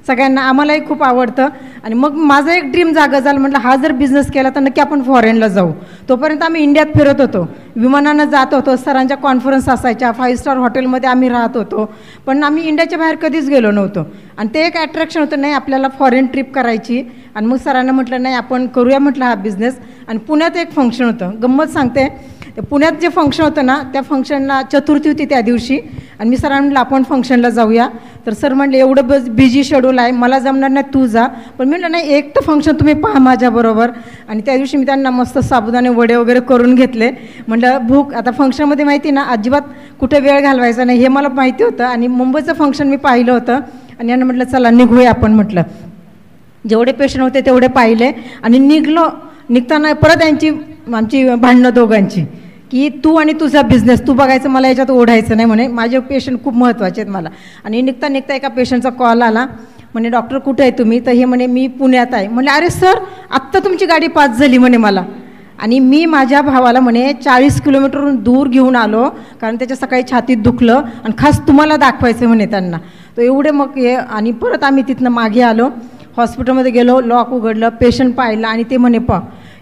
सगळ्यांना. आम्हालाही खूप आवडतं. आणि मग माझं एक ड्रीम जागा झालं. म्हटलं हा जर बिझनेस केला तर नक्की आपण फॉरेनला जाऊ. तोपर्यंत आम्ही इंडियात फिरत होतो, विमानानं जात होतो, सरांच्या कॉन्फरन्स असायच्या, 5 स्टार हॉटेलमध्ये आम्ही राहत होतो. पण आम्ही इंडियाच्या बाहेर कधीच गेलो नव्हतो. आणि ते एक अट्रॅक्शन होतं, नाही आपल्याला फॉरेन ट्रिप करायची. आणि मग सरांना म्हटलं नाही आपण करूया म्हटलं हा बिझनेस. आणि पुण्यात एक फंक्शन होतं, गंमत सांगते. पुण्यात जे फंक्शन होतं ना, त्या फंक्शनला चतुर्थी होती त्या दिवशी. आणि मी सरांना म्हटलं आपण फंक्शनला जाऊया. तर सर म्हटले एवढं बिझी शेड्यूल आहे, मला जमणार नाही, तू जा. पण मी म्हटलं नाही एक तर फंक्शन तुम्ही पहा माझ्याबरोबर. आणि त्या दिवशी मी त्यांना मस्त साबुदाणे वडे वगैरे करून घेतले. म्हटलं भूक आता फंक्शनमध्ये माहिती ना अजिबात कुठे वेळ घालवायचा नाही हे मला माहिती होतं. आणि मुंबईचं फंक्शन मी पाहिलं होतं. आणि यांना म्हटलं चला निघूया आपण. म्हटलं जेवढे पेशंट होते तेवढे पाहिले आणि निघलो. निघताना परत आमची भांडणं दोघांची की तू आणि तुझा बिझनेस तू बघायचं, मला याच्यात ओढायचं नाही म्हणे, माझे पेशंट खूप महत्त्वाचे आहेत मला. आणि निघता निघता एका पेशंटचा कॉल आला, म्हणे डॉक्टर कुठे आहे तुम्ही? तर हे म्हणे मी पुण्यात आहे. म्हणे अरे सर आत्ता तुमची गाडी पास झाली म्हणे मला. आणि मी माझ्या भावाला म्हणे 40 किलोमीटरहून दूर घेऊन आलो, कारण त्याच्या सकाळी छातीत दुखलं आणि खास तुम्हाला दाखवायचं म्हणे त्यांना. तर एवढे मग हे, आणि परत आम्ही तिथनं मागे आलो, हॉस्पिटलमध्ये गेलो, लॉक उघडलं, पेशंट पाहिलं आणि ते म्हणे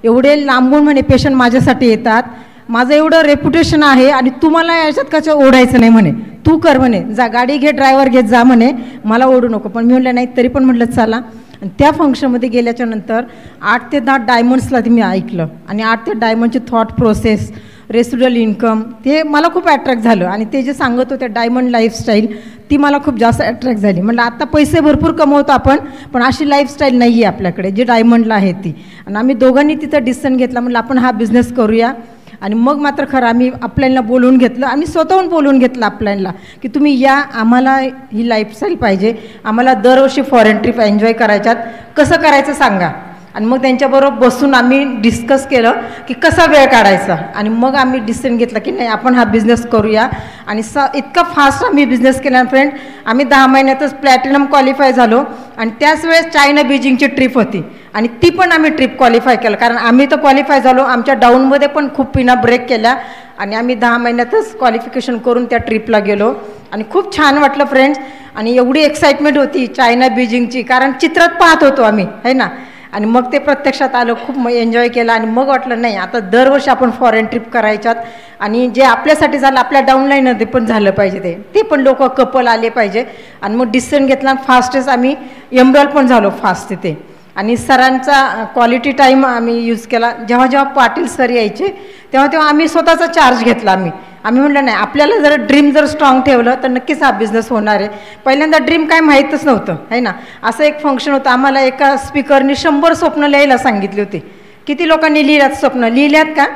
एवढे लांबून म्हणे पेशंट माझ्यासाठी येतात, माझं एवढं रेप्युटेशन आहे आणि तुम्हाला याच्यात कसं ओढायचं नाही म्हणे, तू कर म्हणे, जा गाडी घे, ड्रायव्हर घेत जा म्हणे, मला ओढू नको. पण मी म्हटलं नाही, तरी पण म्हटलं चला. आणि त्या फंक्शनमध्ये गेल्याच्या नंतर 8 ते 10 डायमंड्सला ते मी ऐकलं आणि 8 ते डायमंडची थॉट प्रोसेस, रेसिड्युअल इन्कम, ते मला खूप अट्रॅक्ट झालं. आणि ते जे सांगत होते डायमंड लाईफस्टाईल, ती मला खूप जास्त अट्रॅक्ट झाली. म्हटलं आता पैसे भरपूर कमवतो आपण, पण अशी लाईफस्टाईल नाही आहे आपल्याकडे जी डायमंडला आहे ती. आणि आम्ही दोघांनी तिथं डिसिजन घेतला, म्हटलं आपण हा बिझनेस करूया. आणि मग मात्र खरं आम्ही अपलाईनला बोलवून घेतलं, आम्ही स्वतःहून बोलवून घेतलं अपलाईनला की तुम्ही या, आम्हाला ही लाईफस्टाईल पाहिजे, आम्हाला दरवर्षी फॉरेन ट्रिप एन्जॉय करायच्यात, कसं करायचं सांगा. आणि मग त्यांच्याबरोबर बसून आम्ही डिस्कस केलं की कसा वेळ काढायचा. आणि मग आम्ही डिसिजन घेतलं की नाही आपण हा बिझनेस करूया. आणि इतका फास्ट आम्ही बिझनेस केला फ्रेंड, आम्ही 10 महिन्यातच प्लॅटिनम क्वालिफाय झालो. आणि त्याच वेळेस चायना बीजिंगची ट्रिप होती आणि ती पण आम्ही ट्रिप क्वालिफाय केलं, कारण आम्ही तर क्वालिफाय झालो, आमच्या डाऊनमध्ये पण खूप पिना ब्रेक केल्या आणि आम्ही 10 महिन्यातच क्वालिफिकेशन करून त्या ट्रिपला गेलो. आणि खूप छान वाटलं फ्रेंड्स. आणि एवढी एक्साइटमेंट होती चायना बीजिंगची, कारण चित्रात पाहत होतो आम्ही, है ना. आणि मग ते प्रत्यक्षात आलं, खूप एन्जॉय केला. आणि मग वाटलं नाही आता दरवर्षी आपण फॉरेन ट्रिप करायच्यात आणि जे आपल्यासाठी झालं आपल्या डाऊनलाईनमध्ये पण झालं पाहिजे, ते पण लोक कपल आले पाहिजे. आणि मग डिसिजन घेतला, फास्टेस्ट आम्ही एम्ब्रॉल पण झालो फास्ट तिथे. आणि सरांचा क्वालिटी टाईम आम्ही यूज केला. जेव्हा जेव्हा पाटील सर यायचे तेव्हा तेव्हा आम्ही स्वतःचा चार्ज घेतला. आम्ही म्हटलं नाही, आपल्याला जर ड्रीम जर स्ट्रॉंग ठेवलं तर नक्कीच हा बिझनेस होणार आहे. पहिल्यांदा ड्रीम काय माहीतच नव्हतं, है ना. असं एक फंक्शन होतं, आम्हाला एका स्पीकरनी 100 स्वप्न लिहायला सांगितली होती. किती लोकांनी लिहिल्यात स्वप्न? लिहिल्यात का?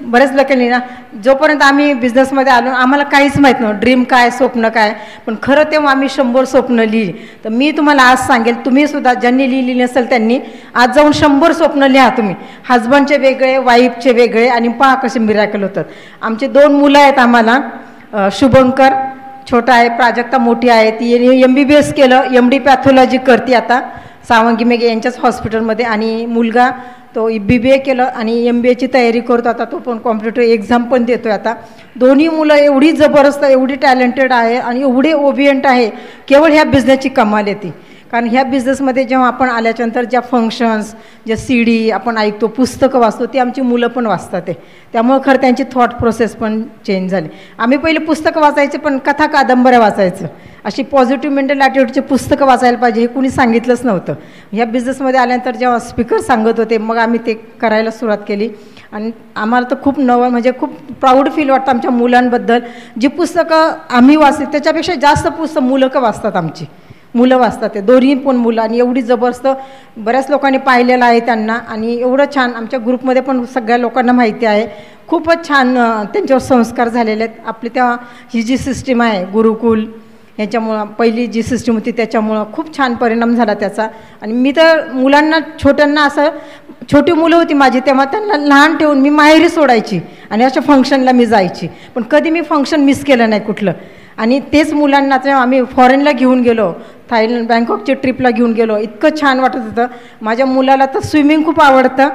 बरेच लोकांनी ना. जोपर्यंत आम्ही बिझनेसमध्ये आलो आम्हाला काहीच माहीत नव्हतं ड्रीम काय, स्वप्न काय. पण खरं तेव्हा आम्ही 100 स्वप्न लिहिली. तर मी तुम्हाला आज सांगेल, तुम्ही सुद्धा ज्यांनी लिहिली नसेल त्यांनी आज जाऊन 100 स्वप्न लिहा तुम्ही. हजबंडचे वेगळे, वाईफचे वेगळे, आणि पहा कसे मिरॅकल होतात. आमचे 2 मुलं आहेत आम्हाला, शुभंकर छोटा आहे, प्राजक्ता मोठी आहे, ती MBBS केलं, MD पॅथॉलॉजी करते आता सावंगी मेघे यांच्याच हॉस्पिटलमध्ये. आणि मुलगा तो BBA केलं आणि MBAची तयारी करतो आता, तो पण कॉम्पिटेटिव्ह एक्झाम पण देतो आहे आता. दोन्ही मुलं एवढी जबरदस्त, एवढी टॅलेंटेड आहे आणि एवढे ओबियंट आहे, केवळ ह्या बिझनेसची कमाल येते. कारण ह्या बिझनेसमध्ये जेव्हा आपण आल्याच्यानंतर ज्या फंक्शन्स, ज्या CD आपण ऐकतो, पुस्तकं वाचतो, ती आमची मुलं पण वाचतात ते. त्यामुळे खरं त्यांची थॉट प्रोसेस पण चेंज झाली. आम्ही पहिले पुस्तकं वाचायचे, पण कथा कादंबऱ्या वाचायचं, अशी पॉझिटिव्ह मेंटल ॲटिट्यूडचे पुस्तकं वाचायला पाहिजे हे कुणी सांगितलंच नव्हतं. ह्या बिझनेसमध्ये आल्यानंतर जेव्हा स्पीकर सांगत होते मग आम्ही ते करायला सुरुवात केली. आणि आम्हाला तर खूप नवं, म्हणजे खूप प्राऊड फील वाटतं आमच्या मुलांबद्दल. जी पुस्तकं आम्ही वाचते त्याच्यापेक्षा जास्त पुस्तकं मुलं वाचतात, आमची मुलं वाचतात, ते दोन्ही पण मुलं. आणि एवढी जबरदस्त, बऱ्याच लोकांनी पाहिलेलं आहे त्यांना. आणि एवढं छान आमच्या ग्रुपमध्ये पण सगळ्या लोकांना माहिती आहे, खूपच छान त्यांच्यावर संस्कार झालेले आहेत. आपली तेव्हा ही जी सिस्टीम आहे गुरुकुल, ह्याच्यामुळं पहिली जी सिस्टीम होती त्याच्यामुळं खूप छान परिणाम झाला त्याचा. आणि मी तर मुलांना, छोट्यांना, असं छोटी मुलं होती माझी तेव्हा त्यांना लहान ठेवून मी माहेरी सोडायची आणि अशा फंक्शनला मी जायची, पण कधी मी फंक्शन मिस केलं नाही कुठलं. आणि तेच मुलांना जेव्हा आम्ही फॉरेनला घेऊन गेलो, थायलंड, बँकॉकच्या ट्रिपला घेऊन गेलो, इतकं छान वाटत होतं. माझ्या मुलाला तर स्विमिंग खूप आवडतं.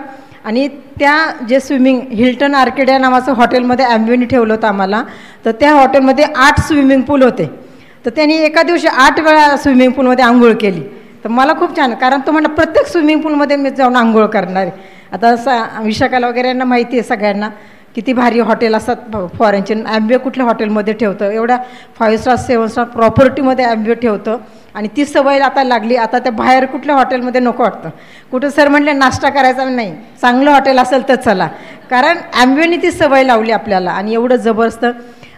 आणि त्या जे स्विमिंग, हिल्टन आर्केडिया नावाचं हॉटेलमध्ये ॲम्बियनी ठेवलं होतं आम्हाला. तर त्या हॉटेलमध्ये 8 स्विमिंग पूल होते. तर त्यांनी एका दिवशी 8 वेळा स्विमिंग पूलमध्ये आंघोळ केली. तर मला खूप छान, कारण तो म्हणला प्रत्येक स्विमिंग पूलमध्ये मी जाऊन आंघोळ करणार आहे. आता विशाखाला वगैरे यांना माहिती आहे सगळ्यांना किती भारी हॉटेल असतात फॉरेनचे. ॲम्बियो कुठल्या हॉटेलमध्ये ठेवतं, एवढ्या 5 स्टार 7 स्टार प्रॉपर्टीमध्ये ॲम्बियो ठेवतं. आणि ती सवय आता लागली. आता त्या बाहेर कुठल्या हॉटेलमध्ये नको वाटतं. कुठं सर म्हटलं नाश्ता करायचा नाही, चांगलं हॉटेल असेल तर चला, कारण ॲम्बियोनी ती सवय लावली आपल्याला. आणि एवढं जबरदस्त.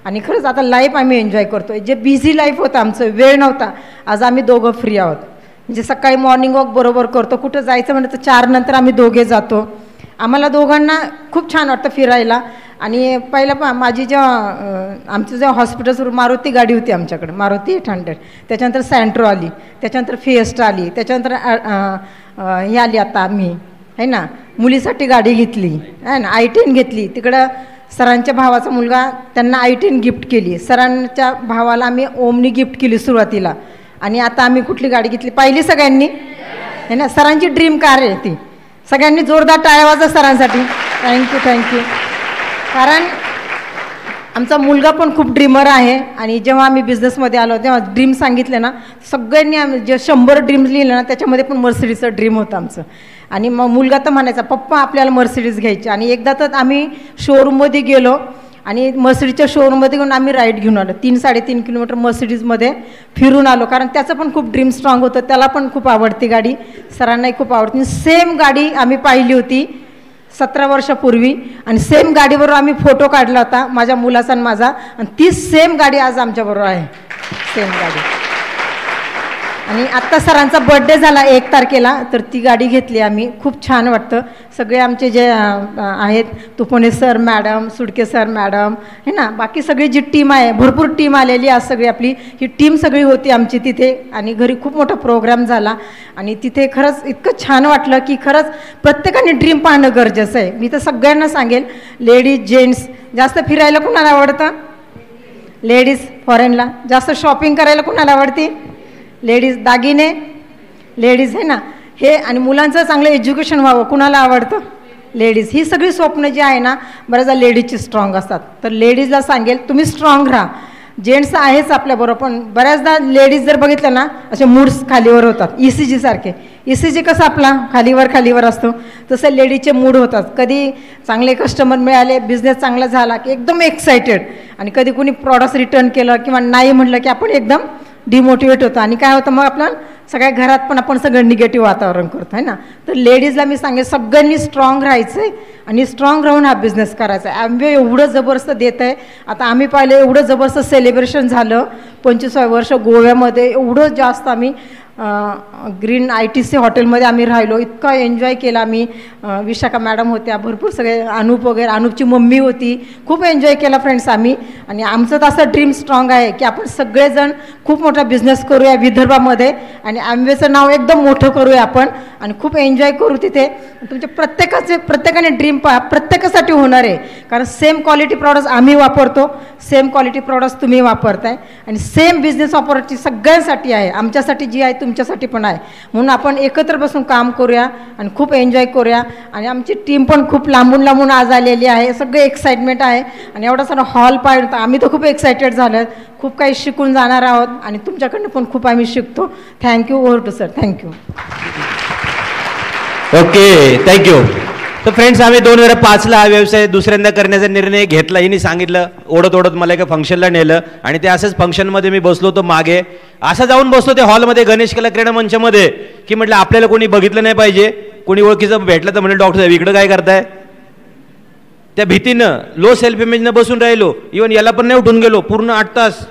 आणि खरंच आता लाईफ आम्ही एन्जॉय करतो. जे बिझी लाईफ होतं आमचं, वेळ नव्हता, आज आम्ही दोघं फ्री आहोत. म्हणजे सकाळी मॉर्निंग वॉक बरोबर करतो, कुठं जायचं म्हणलं तर 4 नंतर आम्ही दोघे जातो. आम्हाला दोघांना खूप छान वाटतं फिरायला. आणि पहिलं माझी जेव्हा आमचं जेव्हा हॉस्पिटल मारुती गाडी होती आमच्याकडे, मारुती 800, त्याच्यानंतर सँट्रो आली, त्याच्यानंतर फिएस्टा आली, त्याच्यानंतर ही आली आता आम्ही, है ना, मुलीसाठी गाडी घेतली, है ना, I10 घेतली. तिकडं सरांच्या भावाचा मुलगा त्यांना I10 गिफ्ट केली, सरांच्या भावाला आम्ही ओमनी गिफ्ट केली सुरुवातीला, आणि आता आम्ही कुठली गाडी घेतली पाहिली सगळ्यांनी आहे ना. सरांची ड्रीम कार आहे ती. सगळ्यांनी जोरदार टाळ्या वाजवा सरांसाठी. थँक्यू. कारण आमचा मुलगा पण खूप ड्रीमर आहे, आणि जेव्हा आम्ही बिझनेसमध्ये आलो तेव्हा ड्रीम सांगितले ना, सगळ्यांनी आम्ही जे 100 ड्रीम्स लिहिले ना त्याच्यामध्ये पण मर्सिडीजचं ड्रीम होतं आमचं. आणि मग मुलगा तर म्हणायचा पप्पा आपल्याला मर्सिडीज घ्यायची. आणि एकदा तर आम्ही शोरूममध्ये गेलो आणि मर्सिडीजच्या शोरूममध्ये घेऊन आम्ही राईड घेऊन आलो, 3-3.5 किलोमीटर मर्सिडीजमध्ये फिरून आलो, कारण त्याचं पण खूप ड्रीम स्ट्रॉंग होतं, त्याला पण खूप आवडती गाडी, सरांनाही खूप आवडती. सेम गाडी आम्ही पाहिली होती 17 वर्षापूर्वी, आणि सेम गाडीवर आम्ही फोटो काढला होता माझ्या मुलाचा आणि माझा, आणि ती सेम गाडी आज आमच्याबरोबर आहे, सेम गाडी. आणि आत्ता सरांचा बर्थडे झाला 1 तारखेला, तर ती गाडी घेतली आम्ही. खूप छान वाटतं. सगळे आमचे जे आहेत, तुपणे sir madam, Sudke sir madam है ना, बाकी सगळी जी टीम आहे, भरपूर टीम आलेली आज सगळी आपली ही टीम सगळी होती आमची तिथे. आणि घरी खूप मोठा प्रोग्राम झाला, आणि तिथे खरंच इतकं छान वाटलं की खरंच प्रत्येकाने ड्रीम पाहणं गरजेचं आहे. मी तर सगळ्यांना सांगेल, लेडीज जेंट्स, जास्त फिरायला कुणाला आवडतं? लेडीज फॉरेनला. जास्त शॉपिंग करायला कुणाला आवडते? लेडीज. दागिने लेडीज आहे ना हे, आणि मुलांचं चांगलं एज्युकेशन व्हावं कुणाला आवडतं? लेडीज. ही सगळी स्वप्न जी आहे ना बऱ्याचदा लेडीजची स्ट्रॉंग असतात, तर लेडीजला सांगेल तुम्ही स्ट्रॉंग राहा. जेंट्स आहेच आपल्याबरोबर, पण बऱ्याचदा लेडीज जर बघितलं ना असे मूड्स खालीवर होतात, ECG सारखे. ECG कसं आपला खालीवर असतो, तसं लेडीजचे मूड होतात. कधी चांगले कस्टमर मिळाले, बिझनेस चांगला झाला की एकदम एक्सायटेड, आणि कधी कोणी प्रॉडक्ट रिटर्न केलं किंवा नाही म्हटलं की आपण एकदम डिमोटिवेट होतं, आणि काय होतं मग आपलं सगळ्या घरात पण आपण सगळं निगेटिव्ह वातावरण करतो आहे ना. तर लेडीजला मी सांगेन सगळ्यांनी स्ट्रॉंग राहायचं आहे, आणि स्ट्रॉंग राहून हा बिझनेस करायचा आहे. ॲम्वे एवढं जबरदस्त देत आहे. आता आम्ही पाहिलं एवढं जबरदस्त सेलिब्रेशन झालं 25व्या वर्ष गोव्यामध्ये, एवढं जास्त आम्ही ग्रीन ITC हॉटेलमध्ये आम्ही राहिलो, इतका एन्जॉय केला आम्ही. विशाखा मॅडम होत्या, भरपूर सगळे, अनुप वगैरे, अनुपची मम्मी होती, खूप एन्जॉय केला फ्रेंड्स आम्ही. आणि आमचं तर असं ड्रीम स्ट्रॉंग आहे की आपण सगळेजण खूप मोठा बिझनेस करूया विदर्भामध्ये, आणि ॲम्वेचं नाव एकदम मोठं करूया आपण, आणि खूप एन्जॉय करू तिथे. तुमच्या प्रत्येकाने ड्रीम पहा, प्रत्येकासाठी होणार आहे, कारण सेम क्वालिटी प्रॉडक्ट्स आम्ही वापरतो, सेम क्वालिटी प्रॉडक्ट्स तुम्ही वापरताय, आणि सेम बिझनेस ऑपॉर्च्युनिटी सगळ्यांसाठी आहे, आमच्यासाठी जी आहे तुमच्यासाठी पण आहे. म्हणून आपण एकत्र बसून काम करूया आणि खूप एन्जॉय करूया. आणि आमची टीम पण खूप लांबून आज आलेली आहे, सगळे एक्साइटमेंट आहे, आणि एवढा सारा हॉल पाहिजे, आम्ही तर खूप एक्सायटेड झालो, खूप काही शिकून जाणार आहोत, आणि तुमच्याकडनं पण खूप आम्ही शिकतो. Thank you. Over to sir. Thank you. Okay, thank you. तर फ्रेंड्स, आम्ही 2005ला हा व्यवसाय दुसऱ्यांदा करण्याचा निर्णय घेतला. हिने सांगितलं, ओढत मला एका फंक्शनला नेलं, आणि ते असंच फंक्शनमध्ये मी बसलो होतो मागे, असं जाऊन बसलो ते हॉलमध्ये गणेश कला क्रीडा मंचामध्ये, की म्हटलं आपल्याला कोणी बघितलं नाही पाहिजे, कोणी ओळखीचं भेटलं तर म्हणजे डॉक्टर साहेब इकडं काय करताय, त्या भीतीनं लो सेल्फ इमेजनं बसून राहिलो. इव्हन याला पण नाही उठून गेलो पूर्ण 8 तास,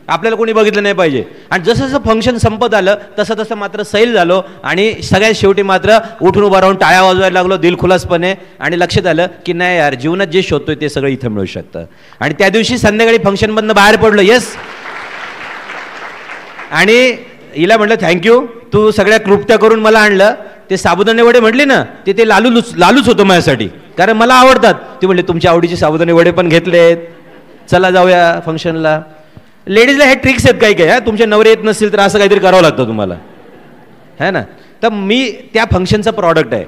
आपल्याला कोणी बघितलं नाही पाहिजे. आणि जसं जसं फंक्शन संपत आलं तसं मात्र सैल झालो, आणि सगळ्यात शेवटी मात्र उठून उभा राहून टाळ्या वाजवायला लागलो दिलखुलासपणे, आणि लक्षात आलं की नाही यार, जीवनात जे शोधतोय ते सगळं इथं मिळू शकतं. आणि त्या दिवशी संध्याकाळी फंक्शनमधनं बाहेर पडलो. येस. आणि हिला म्हटलं थँक्यू, तू सगळ्या कृत्या करून मला आणलं. ते साबुदाणे वडे म्हटले ना, ते लालूच होतं माझ्यासाठी, कारण मला आवडतात. ते म्हटले तुमच्या आवडीचे साबुदाणे वडे पण घेतलेत, चला जाऊया फंक्शनला. लेडीजला हे ट्रिक्स आहेत काही काही, तुमचे नवरे येत नसतील तर असं काहीतरी करावं लागतं तुम्हाला, है ना. तर मी त्या फंक्शनचा प्रॉडक्ट आहे,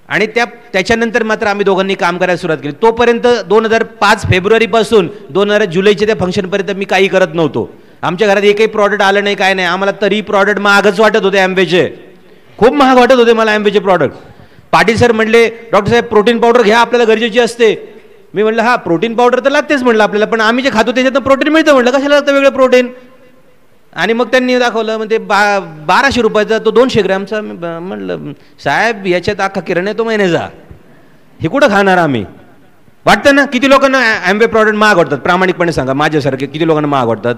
आणि त्याच्यानंतर मात्र आम्ही दोघांनी काम करायला सुरुवात केली. तोपर्यंत 2005 फेब्रुवारीपासून 2000 जुलैच्या त्या फंक्शनपर्यंत मी काही करत नव्हतो. आमच्या घरात एकही प्रॉडक्ट आलं नाही, काय नाही. आम्हाला तरी प्रॉडक्ट महागच वाटत होते, ॲम्वेचे खूप महाग वाटत होते मला ॲम्वेचे प्रॉडक्ट. पाटील सर म्हटले, डॉक्टर साहेब प्रोटीन पावडर घ्या, आपल्याला गरजेची असते. मी म्हटलं हा, प्रोटीन पावडर तर लागतेच म्हटलं आपल्याला, पण आम्ही जे खातो त्याच्यातनं प्रोटीन मिळतं म्हटलं, कशाला लागतं वेगळं प्रोटीन. आणि मग त्यांनी दाखवलं, मग ते 1200 रुपयाचा तो 200 ग्रॅमचा. म्हटलं साहेब याच्यात अख्खा किराणा येतो महिन्याचा, हे कुठं खाणार आम्ही. वाटतं ना, किती लोकांना ॲम्वे प्रॉडक्ट महाग वाटतात, प्रामाणिकपणे सांगा, माझ्यासारखे किती लोकांना महाग वाटतात.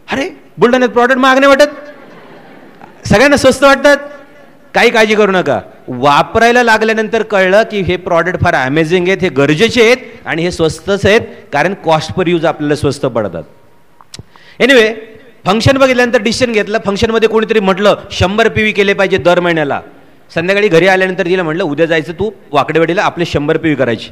अरे बुलढाण्यात प्रॉडक्ट महाग नाही वाटत, सगळ्यांना स्वस्त वाटतात. काही काळजी करू नका, वापरायला लागल्यानंतर कळलं की हे प्रॉडक्ट फार अमेझिंग आहेत, हे गरजेचे आहेत, आणि हे स्वस्तच आहेत, कारण कॉस्ट पर यूज आपल्याला स्वस्त पडतात. एनिवे, फंक्शन बघितल्यानंतर डिसिजन घेतलं. फंक्शनमध्ये कोणीतरी म्हटलं 100 PV केले पाहिजे दर महिन्याला. संध्याकाळी घरी आल्यानंतर तिला म्हटलं उद्या जायचं तू वाकडेवाडीला, आपले 100 PV करायची.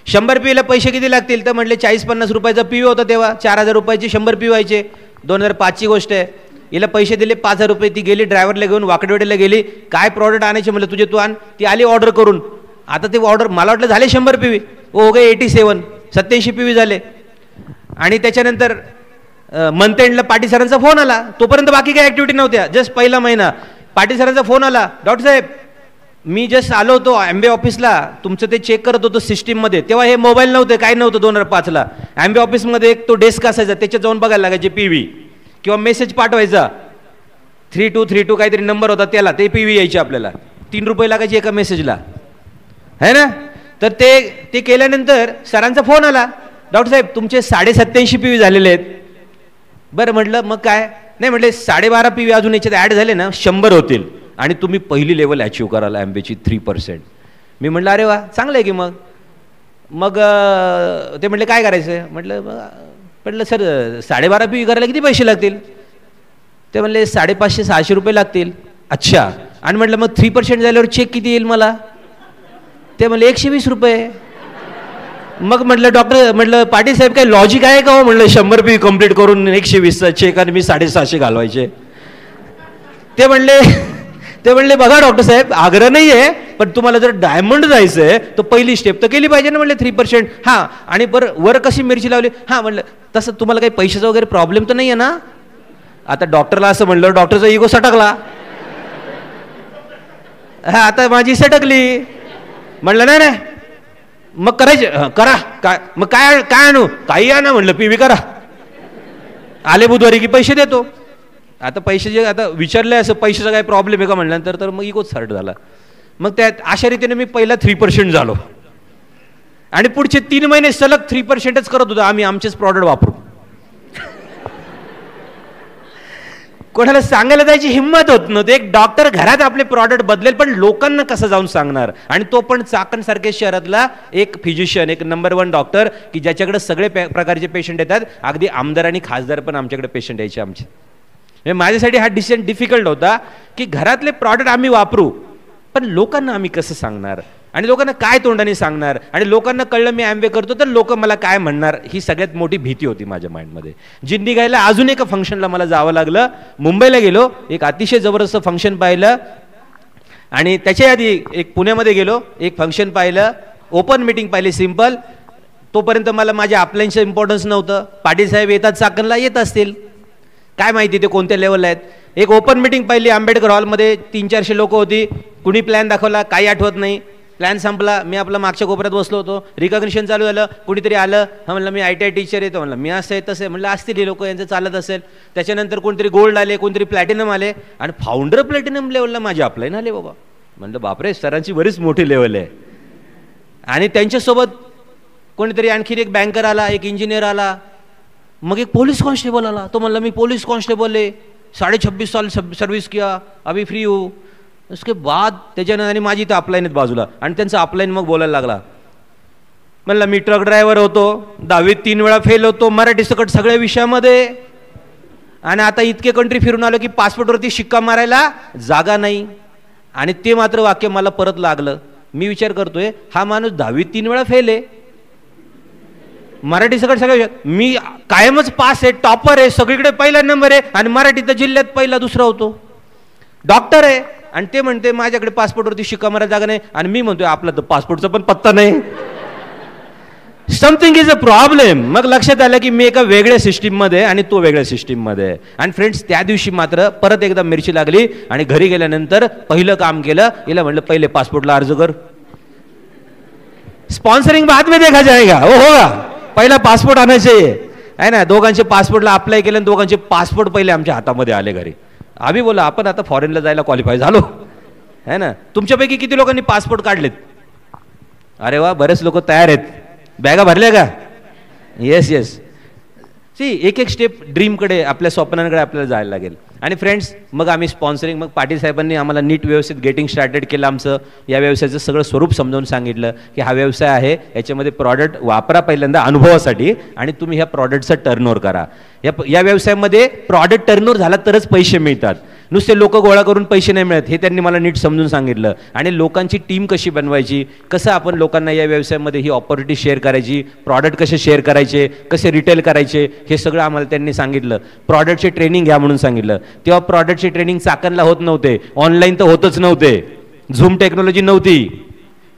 100 PUला पैसे किती लागतील तर म्हटले 40-50 रुपयाचा PU होता तेव्हा, 4000 रुपयाचे 100 PU व्हायचे. 2005ची गोष्ट आहे. हिला पैसे दिले 5000 रुपये, ती गेली ड्रायव्हरला घेऊन वाकडेवाडीला गेली, काय प्रॉडक्ट आणायचे म्हटलं तुझे तू आण. ती आली ऑर्डर करून. आता ते ऑर्डर मला वाटलं झाले 100 PU, हो गे 87 PU झाले. आणि त्याच्यानंतर मंथ एंडला पाटील सरांचा फोन आला. तोपर्यंत बाकी काही ॲक्टिव्हिटी नव्हत्या, जस्ट पहिला महिना. पाटील सरांचा फोन आला, डॉक्टर साहेब मी जस्ट आलो होतो MBA ऑफिसला, तुमचं ते चेक करत होतो सिस्टीममध्ये. तेव्हा हे मोबाईल नव्हते, काय नव्हतं. 2005ला MBA ऑफिसमध्ये एक तो डेस्क असायचा, त्याच्यात जाऊन बघायला लागायचे PV, किंवा मेसेज पाठवायचा 3232 काहीतरी नंबर होता त्याला, ते PV यायचे आपल्याला. 3 रुपये लागायचे एका मेसेजला, है ना. तर ते केल्यानंतर सरांचा फोन आला, डॉक्टर साहेब तुमचे 87.5 PV झालेले आहेत. बरं म्हटलं मग काय नाही, म्हटले 12.5 PV अजून याच्यात ॲड झाले ना 100 होतील आणि तुम्ही पहिली लेवल अचीव कराल MBAची 3%. मी म्हटलं अरे वा चांगलं आहे की. मग ते म्हटले काय करायचं. म्हटलं सर 12.5 PV करायला किती पैसे लागतील. ते म्हणले 550-600 रुपये लागतील. अच्छा. आणि म्हटलं मग 3% झाल्यावर चेक किती येईल मला. ते म्हणले 120 रुपये. मग म्हटलं डॉक्टर, म्हटलं पाटील साहेब काय लॉजिक आहे का हो. म्हटलं 100 PV कंप्लीट करून 120चा चेक आणि मी 750 घालवायचे. ते म्हणले बघा डॉक्टर साहेब आग्रह नाही आहे, पण तुम्हाला जर डायमंड जायचं आहे तर पहिली स्टेप तर केली पाहिजे ना. म्हणले 3%. हां आणि बरं वर कशी मिरची लावली. हां म्हणलं तसं तुम्हाला काही पैशाचा वगैरे प्रॉब्लेम तर नाही आहे ना. आता डॉक्टरला असं म्हणलं, डॉक्टरचा इगो सटकला. हा आता माझी सटकली. म्हणलं नाही नाही मग करायचे, करा काय मग काय आणू, काही आणा म्हणलं PV करा. आले बुधवारी की पैसे देतो. आता पैसे जे आता विचारले असं पैशाचा काय प्रॉब्लेम आहे का म्हणल्यानंतर तर मग इगोच हर्ट झाला. मग त्यात अशा रीतीने मी पहिला 3% झालो आणि पुढचे 3 महिने सलग 3%च करत होतो आम्ही आमचेच प्रॉडक्ट वापरून. कोणाला सांगायला जायची हिंमत होत नव्हती. एक डॉक्टर घरात आपले प्रॉडक्ट बदलेल, पण लोकांना कसं जाऊन सांगणार. आणि तो पण चाकणसारख्या शहरातला एक फिजिशियन, एक नंबर 1 डॉक्टर की ज्याच्याकडे सगळे प्रकारचे पेशंट येतात. अगदी आमदार आणि खासदार पण आमच्याकडे पेशंट यायचे आमचे. माझ्यासाठी हा डिसिजन डिफिकल्ट होता की घरातले प्रॉडक्ट आम्ही वापरू, पण लोकांना आम्ही कसं सांगणार आणि लोकांना काय तोंडाने सांगणार. आणि लोकांना कळलं मी MBA करतो तर लोक मला काय म्हणणार, ही सगळ्यात मोठी भीती होती माझ्या माइंडमध्ये. जिंदी गायला अजून एका फंक्शनला मला जावं लागलं. मुंबईला गेलो, एक अतिशय जबरदस्त फंक्शन पाहिलं. आणि त्याच्या आधी एक पुण्यामध्ये गेलो, एक फंक्शन पाहिलं, ओपन मीटिंग पाहिली सिम्पल. तोपर्यंत मला माझ्या अपलाईनचं इम्पॉर्टन्स नव्हतं. पाटील साहेब येतात चाकणला, येत असतील, काय माहिती ते कोणत्या लेवलला आहेत. एक ओपन मीटिंग पाहिली आंबेडकर हॉलमध्ये, 300-400 लोक होती. कुणी प्लॅन दाखवला काही आठवत नाही. प्लॅन संपला, मी आपला मागच्या कोपऱ्यात बसलो होतो. रिकॉग्निशन चालू झालं, कुणीतरी आलं. हा म्हणलं मी ITI टीचर येतो. म्हणलं मी असं आहे तसं आहे. म्हणलं असतील हे लोक, यांचं चालत असेल. त्याच्यानंतर कोणतरी गोल्ड आले, कोणतरी प्लॅटिनम आले आणि फाउंडर प्लॅटिनम लेवलला माझे अप्लाईन आले बाबा. म्हणलं बापरे सरांची बरीच मोठी लेवल आहे. आणि त्यांच्यासोबत कोणीतरी आणखीन एक बँकर आला, एक इंजिनियर आला, मग एक पोलीस कॉन्स्टेबल आला. तो म्हणला मी पोलीस कॉन्स्टेबल आहे, 26.5 साल सर्विस किया, अभी फ्री हो. उसके बाद त्याच्यानंतर आणि माझी तर अपलाईन आहेत बाजूला आणि त्यांचं अपलाईन मग बोलायला लागला. म्हणलं मी ट्रक ड्रायव्हर होतो, 10वीत 3 वेळा फेल होतो, मराठी सकट सगळ्या विषयामध्ये, आणि आता इतके कंट्री फिरून आलो की पासपोर्टवरती शिक्का मारायला जागा नाही. आणि ते मात्र वाक्य मला परत लागलं. मी विचार करतोय हा माणूस 10वीत 3 वेळा फेल आहे, मराठी सकट सगळ्या, मी कायमच पास आहे, टॉपर आहे, सगळीकडे पहिला नंबर आहे आणि मराठीत जिल्ह्यात पहिला दुसरा होतो, डॉक्टर आहे. आणि ते म्हणते माझ्याकडे पासपोर्टवरती शिक्का मारायला जागा नाही. आणि मी म्हणतोय आपला तर पासपोर्टचा पण पत्ता नाही. Something is a problem. मग लक्षात आलं की मी एका वेगळ्या सिस्टीममध्ये आणि तो वेगळ्या सिस्टीममध्ये. आणि फ्रेंड्स त्या दिवशी मात्र परत एकदा मिरची लागली आणि घरी गेल्यानंतर पहिलं काम केलं, हिला म्हणलं पहिले पासपोर्टला अर्ज कर, स्पॉन्सरिंग बाद में देखा जाएगा. हो होगा, पहिला पासपोर्ट आणायचे आहे ना. दोघांचे पासपोर्टला अप्लाय केले आणि दोघांचे पासपोर्ट पहिले आमच्या हातामध्ये आले घरी. आम्ही बोला आपण आता फॉरेनला जायला क्वालिफाय झालो है ना. तुमच्यापैकी किती लोकांनी पासपोर्ट काढलेत. अरे वा, बरेच लोक तयार आहेत. बॅगा भरल्या का. Yes yes. सी एक एक स्टेप ड्रीमकडे, आपल्या स्वप्नांकडे आपल्याला जायला लागेल. आणि फ्रेंड्स, मग आम्ही स्पॉन्सरिंग, मग पाटील साहेबांनी आम्हाला नीट व्यवस्थित गेटिंग स्टार्टेड केलं आमचं. या व्यवसायाचं सगळं स्वरूप समजावून सांगितलं की हा व्यवसाय आहे, याच्यामध्ये प्रॉडक्ट वापरा पहिल्यांदा अनुभवासाठी आणि तुम्ही ह्या प्रॉडक्टचा टर्नओव्हर करा. या व्यवसायामध्ये प्रॉडक्ट टर्नओव्हर झाला तरच पैसे मिळतात, नुसते लोक गोळा करून पैसे नाही मिळत. हे त्यांनी मला नीट समजून सांगितलं. आणि लोकांची टीम कशी बनवायची, कसं आपण लोकांना या व्यवसायामध्ये ही ऑपॉर्च्युनिटी शेअर करायची, प्रॉडक्ट कसे शेअर करायचे, कसे रिटेल करायचे, हे सगळं आम्हाला त्यांनी सांगितलं. प्रॉडक्टचे ट्रेनिंग घ्या म्हणून सांगितलं. तेव्हा प्रॉडक्टचे ट्रेनिंग चाकणला होत नव्हते, ऑनलाईन तर होतच नव्हते, झूम टेक्नॉलॉजी नव्हती.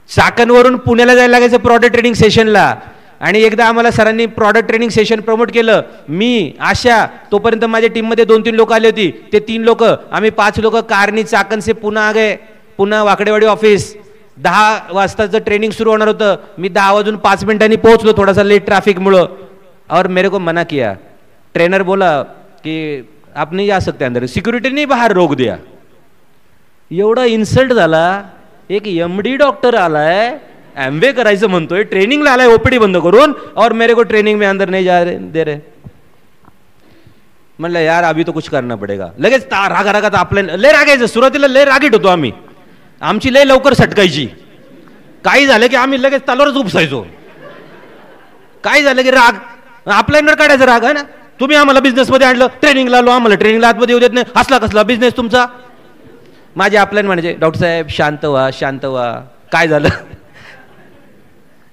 चाकणवरून पुण्याला जायला लागायचं प्रॉडक्ट ट्रेनिंग सेशनला. आणि एकदा आम्हाला सरांनी प्रॉडक्ट ट्रेनिंग सेशन प्रमोट केलं. मी, आशा, तोपर्यंत माझ्या टीममध्ये 2-3 लोक आले होती. ते 3 लोक, आम्ही 5 लोक कारनी चाकण से पुन्हा आ गए. पुन्हा वाकडेवाडी ऑफिस. 10 वाजताचं ट्रेनिंग सुरू होणार होतं. मी 10 वाजून 5 मिनिटांनी पोहोचलो, थोडासा लेट ट्रॅफिकमुळं. और मेरे को मना किया. ट्रेनर बोला की आप नहीं जा सकते अंदर, सिक्युरिटी नहीं बाहर रोक दिया. एवढा इन्सल्ट झाला. एक MD डॉक्टर आलाय, MBA करायचं म्हणतोय, ट्रेनिंगला आलाय ओपीडी बंद करून, और मेरे को ट्रेनिंग में अंदर नहीं जा रहे दे रहे. म्हणलं यार अभी तो कुछ करना पडेगा. लगेच रागात आपल्या लय रागायचं. सुरुवातीला लय रागीट होतो आम्ही, आमची लय लवकर सटकायची. काही झालं की आम्ही लगेच तलवारच उपसायचो. काय झालं की राग आपल्यावर काढायचा राग आहे ना. तुम्ही आम्हाला बिझनेसमध्ये आणलं, ट्रेनिंगला आलो, आम्हाला ट्रेनिंगला आतमध्ये येऊ देत नाही, असला कसला बिझनेस तुमचा. माझे आपल्याला म्हणायचे डॉक्टर साहेब शांत व्हा, शांत व्हा. काय झालं,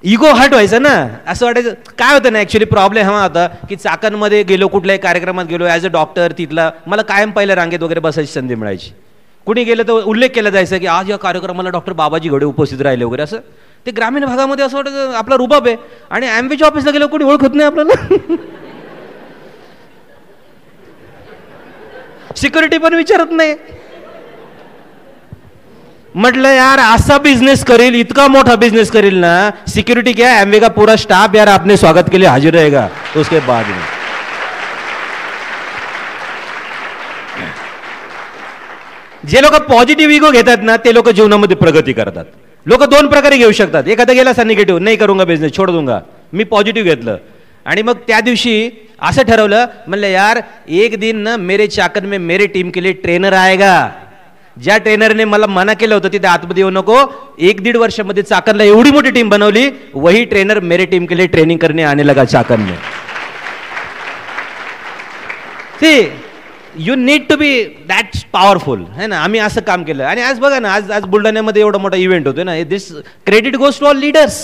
इगो हर्ट व्हायचं ना. असं वाटायचं. काय होतं ना ॲक्च्युली प्रॉब्लेम हा होता की चाकणमध्ये गेलो, कुठल्याही कार्यक्रमात गेलो ॲज अ डॉक्टर, तिथला मला कायम पहिल्या रांगेत वगैरे बसायची संधी मिळायची. कुणी गेलं तर उल्लेख केला जायचा की आज या कार्यक्रमाला डॉक्टर बाबाजी घोडे उपस्थित राहिले वगैरे. असं ते ग्रामीण भागामध्ये असं वाटतं आपला रुबाब आहे. आणि ॲम्बेच्या ऑफिसला गेलो कुणी ओळखत नाही आपल्याला. सिक्युरिटी पण विचारत नाही. म्हटलं यार असा बिझनेस करेल, इतका मोठा बिझनेस करेल ना, सिक्युरिटी क्या एमवे का पूरा स्टाफ यार आपने स्वागत के लिए हाजिर रहेगा उसके बाद में. जे लोक पॉझिटिव्ह इगो घेतात ना ते लोक जीवनामध्ये प्रगती करतात. लोक 2 प्रकारे घेऊ शकतात. एखादा गेला असा निगेटिव्ह, नाही करूंगा बिझनेस, छोड दूंगा. मी पॉझिटिव्ह घेतलं आणि मग त्या दिवशी असं ठरवलं, म्हणलं यार एक दिन ना मेरे चाकण में मेरे टीम के लिए ट्रेनर आएगा. ज्या ट्रेनरने मला मना केलं होतं तिथे आतमध्ये येऊ नको, 1-1.5 वर्षामध्ये चाकणला एवढी मोठी टीम बनवली, वही ट्रेनर मेरे टीम के लिए ट्रेनिंग करने आने लगा चाकण में. See you need to be that powerful है ना. आम्ही असं काम केलं. आणि आज बघा ना, आज बुलढाण्यामध्ये एवढा मोठा इव्हेंट होतोय ना. This credit goes to all leaders.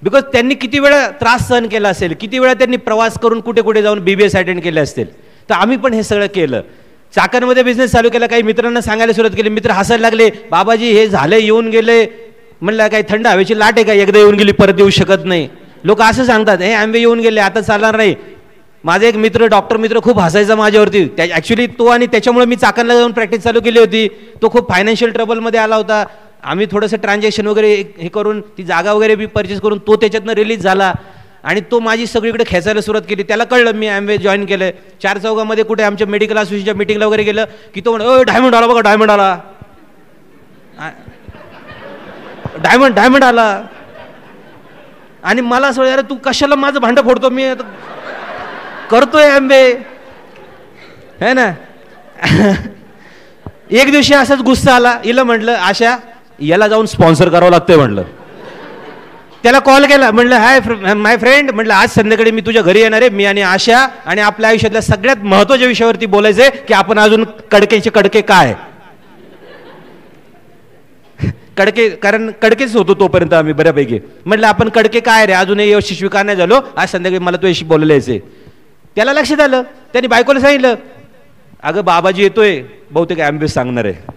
Because त्यांनी किती वेळा त्रास सहन केला असेल, किती वेळा त्यांनी प्रवास करून कुठे कुठे जाऊन BBS अटेंड केले असतील. तर आम्ही पण हे सगळं केलं. चाकणमध्ये बिझनेस चालू केला. काही मित्रांना सांगायला सुरुवात केली. मित्र हसायला लागले, बाबाजी हे झाले, येऊन गेले. म्हणलं काही थंड हवेची लाट आहे का, एकदा येऊन गेली परत येऊ शकत नाही. लोक असं सांगतात, हे आंबे येऊन गेले आता चालणार नाही. माझा एक मित्र, डॉक्टर मित्र, खूप हसायचा माझ्यावरती. ॲक्च्युली तो, आणि त्याच्यामुळे मी चाकणला जाऊन प्रॅक्टिस चालू केली होती. तो खूप फायनान्शियल ट्रबलमध्ये आला होता. आम्ही थोडंसं ट्रान्झॅक्शन वगैरे हे करून ती जागा वगैरे बी परचेस करून तो त्याच्यातनं रिलीज झाला. आणि तो माझी सगळीकडे खेचायला सुरुवात केली. त्याला कळलं मी ॲम्वे जॉईन केलं. 4 चौघामध्ये कुठे आमच्या मेडिकल असोसिएशनच्या मिटिंगला वगैरे गेलं की तो म्हणा, डायमंड आला बघा, डायमंड आला, डायमंड आला. आणि मला असं यार तू कशाला माझं भांडं फोडतो, मी करतोय ॲम्वे है ना. एक दिवशी असाच गुस्सा आला. हिला म्हटलं आशा याला जाऊन स्पॉन्सर करावं लागतंय म्हटलं. त्याला कॉल केला, म्हटलं हाय माय फ्रेंड, म्हटलं आज संध्याकाळी मी तुझ्या घरी येणार आहे. मी आणि आशा आणि आपल्या आयुष्यातल्या सगळ्यात महत्त्वाच्या विषयावरती बोलायचंय की आपण अजून कडके काय कडके, कारण कडकेच होतो तोपर्यंत आम्ही बऱ्यापैकी. म्हटलं आपण कडके काय रे, अजूनही यशस्वी का नाही झालो, आज संध्याकाळी मला तुझ्याशी बोलायला यायचंय. त्याला लक्षात आलं. त्यांनी बायकोला सांगितलं, अगं बाबाजी येतोय, बहुतेक ॲम्ब्युलन्स सांगणार आहे.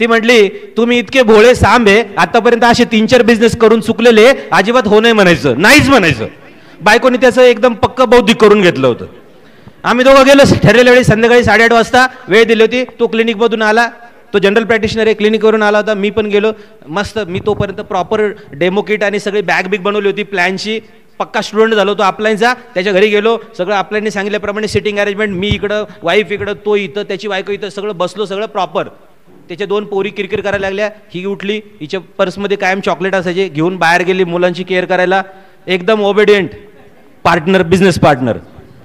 ती म्हटली तुम्ही इतके भोळे सांब आहे, आतापर्यंत असे 3-4 बिझनेस करून चुकलेले, अजिबात हो नाही म्हणायचं, नाहीच म्हणायचं. बायकोने त्याचं एकदम पक्क बौद्धिक करून घेतलं होतं. आम्ही दोघं गेलो. ठरलेल्या वेळी संध्याकाळी 8:30 वाजता वेळ दिली होती. तो क्लिनिकमधून आला, तो जनरल प्रॅक्टिशनर आहे, क्लिनिकवरून आला होता. मी पण गेलो. मस्त मी तोपर्यंत प्रॉपर डेमो किट आणि सगळी बॅग बनवली होती प्लॅनची. पक्का स्टुडंट झालो तो अपलाईनचा. त्याच्या घरी गेलो. सगळं अपलाईनने सांगितल्याप्रमाणे सिटिंग अरेंजमेंट, मी इकडं, वाईफ इकडं, तो इथं, त्याची बायको इथं, सगळं बसलो, सगळं प्रॉपर. त्याच्या 2 पोरी किरकिर करायला लागल्या. ही उठली, हिच्या पर्समध्ये कायम चॉकलेट असायचे, घेऊन बाहेर गेली मुलांची केअर करायला. एकदम ओबेडियंट पार्टनर, बिझनेस पार्टनर.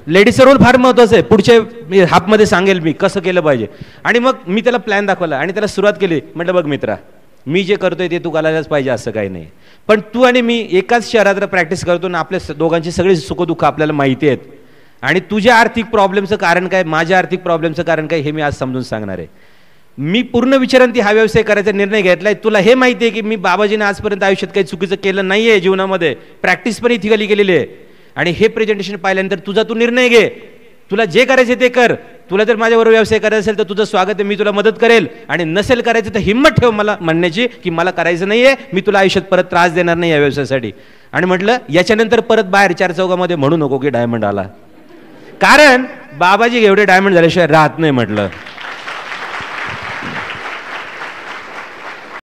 लेडीजचा रोल फार महत्त्वाचा आहे. पुढच्या हाफमध्ये सांगेल मी कसं केलं पाहिजे. आणि मग मी त्याला प्लॅन दाखवला आणि त्याला सुरुवात केली. म्हटलं बघ मित्रा, मी जे करतोय ते तू करायलाच पाहिजे असं काही नाही. पण तू आणि मी एकाच शहरात प्रॅक्टिस करतो ना, आपल्या दोघांची सगळी सुखदुःख आपल्याला माहिती आहेत. आणि तुझ्या आर्थिक प्रॉब्लेमचं कारण काय, माझ्या आर्थिक प्रॉब्लेमचं कारण काय, हे मी आज समजून सांगणार आहे. मी पूर्ण विचारांती हा व्यवसाय करायचा निर्णय घेतलाय. तुला हे माहिती आहे की मी बाबाजीने आजपर्यंत आयुष्यात काही चुकीचं केलं नाही आहे जीवनामध्ये. प्रॅक्टिस पण इथिकली केलेली आहे. आणि हे प्रेझेंटेशन पाहिल्यानंतर तुझा तू निर्णय घे. तुला जे करायचे ते कर. तुला जर माझ्याबरोबर व्यवसाय करायचा असेल तर तुझं स्वागत आहे, मी तुला मदत करेल. आणि नसेल करायचं तर हिंमत ठेव मला म्हणण्याची की मला करायचं नाहीये, मी तुला आयुष्यात परत त्रास देणार नाही या व्यवसायासाठी. आणि म्हटलं याच्यानंतर परत बाहेर चार चौकामध्ये म्हणू नको की डायमंड आला, कारण बाबाजी एवढे डायमंड झाल्याशिवाय राहत नाही म्हटलं.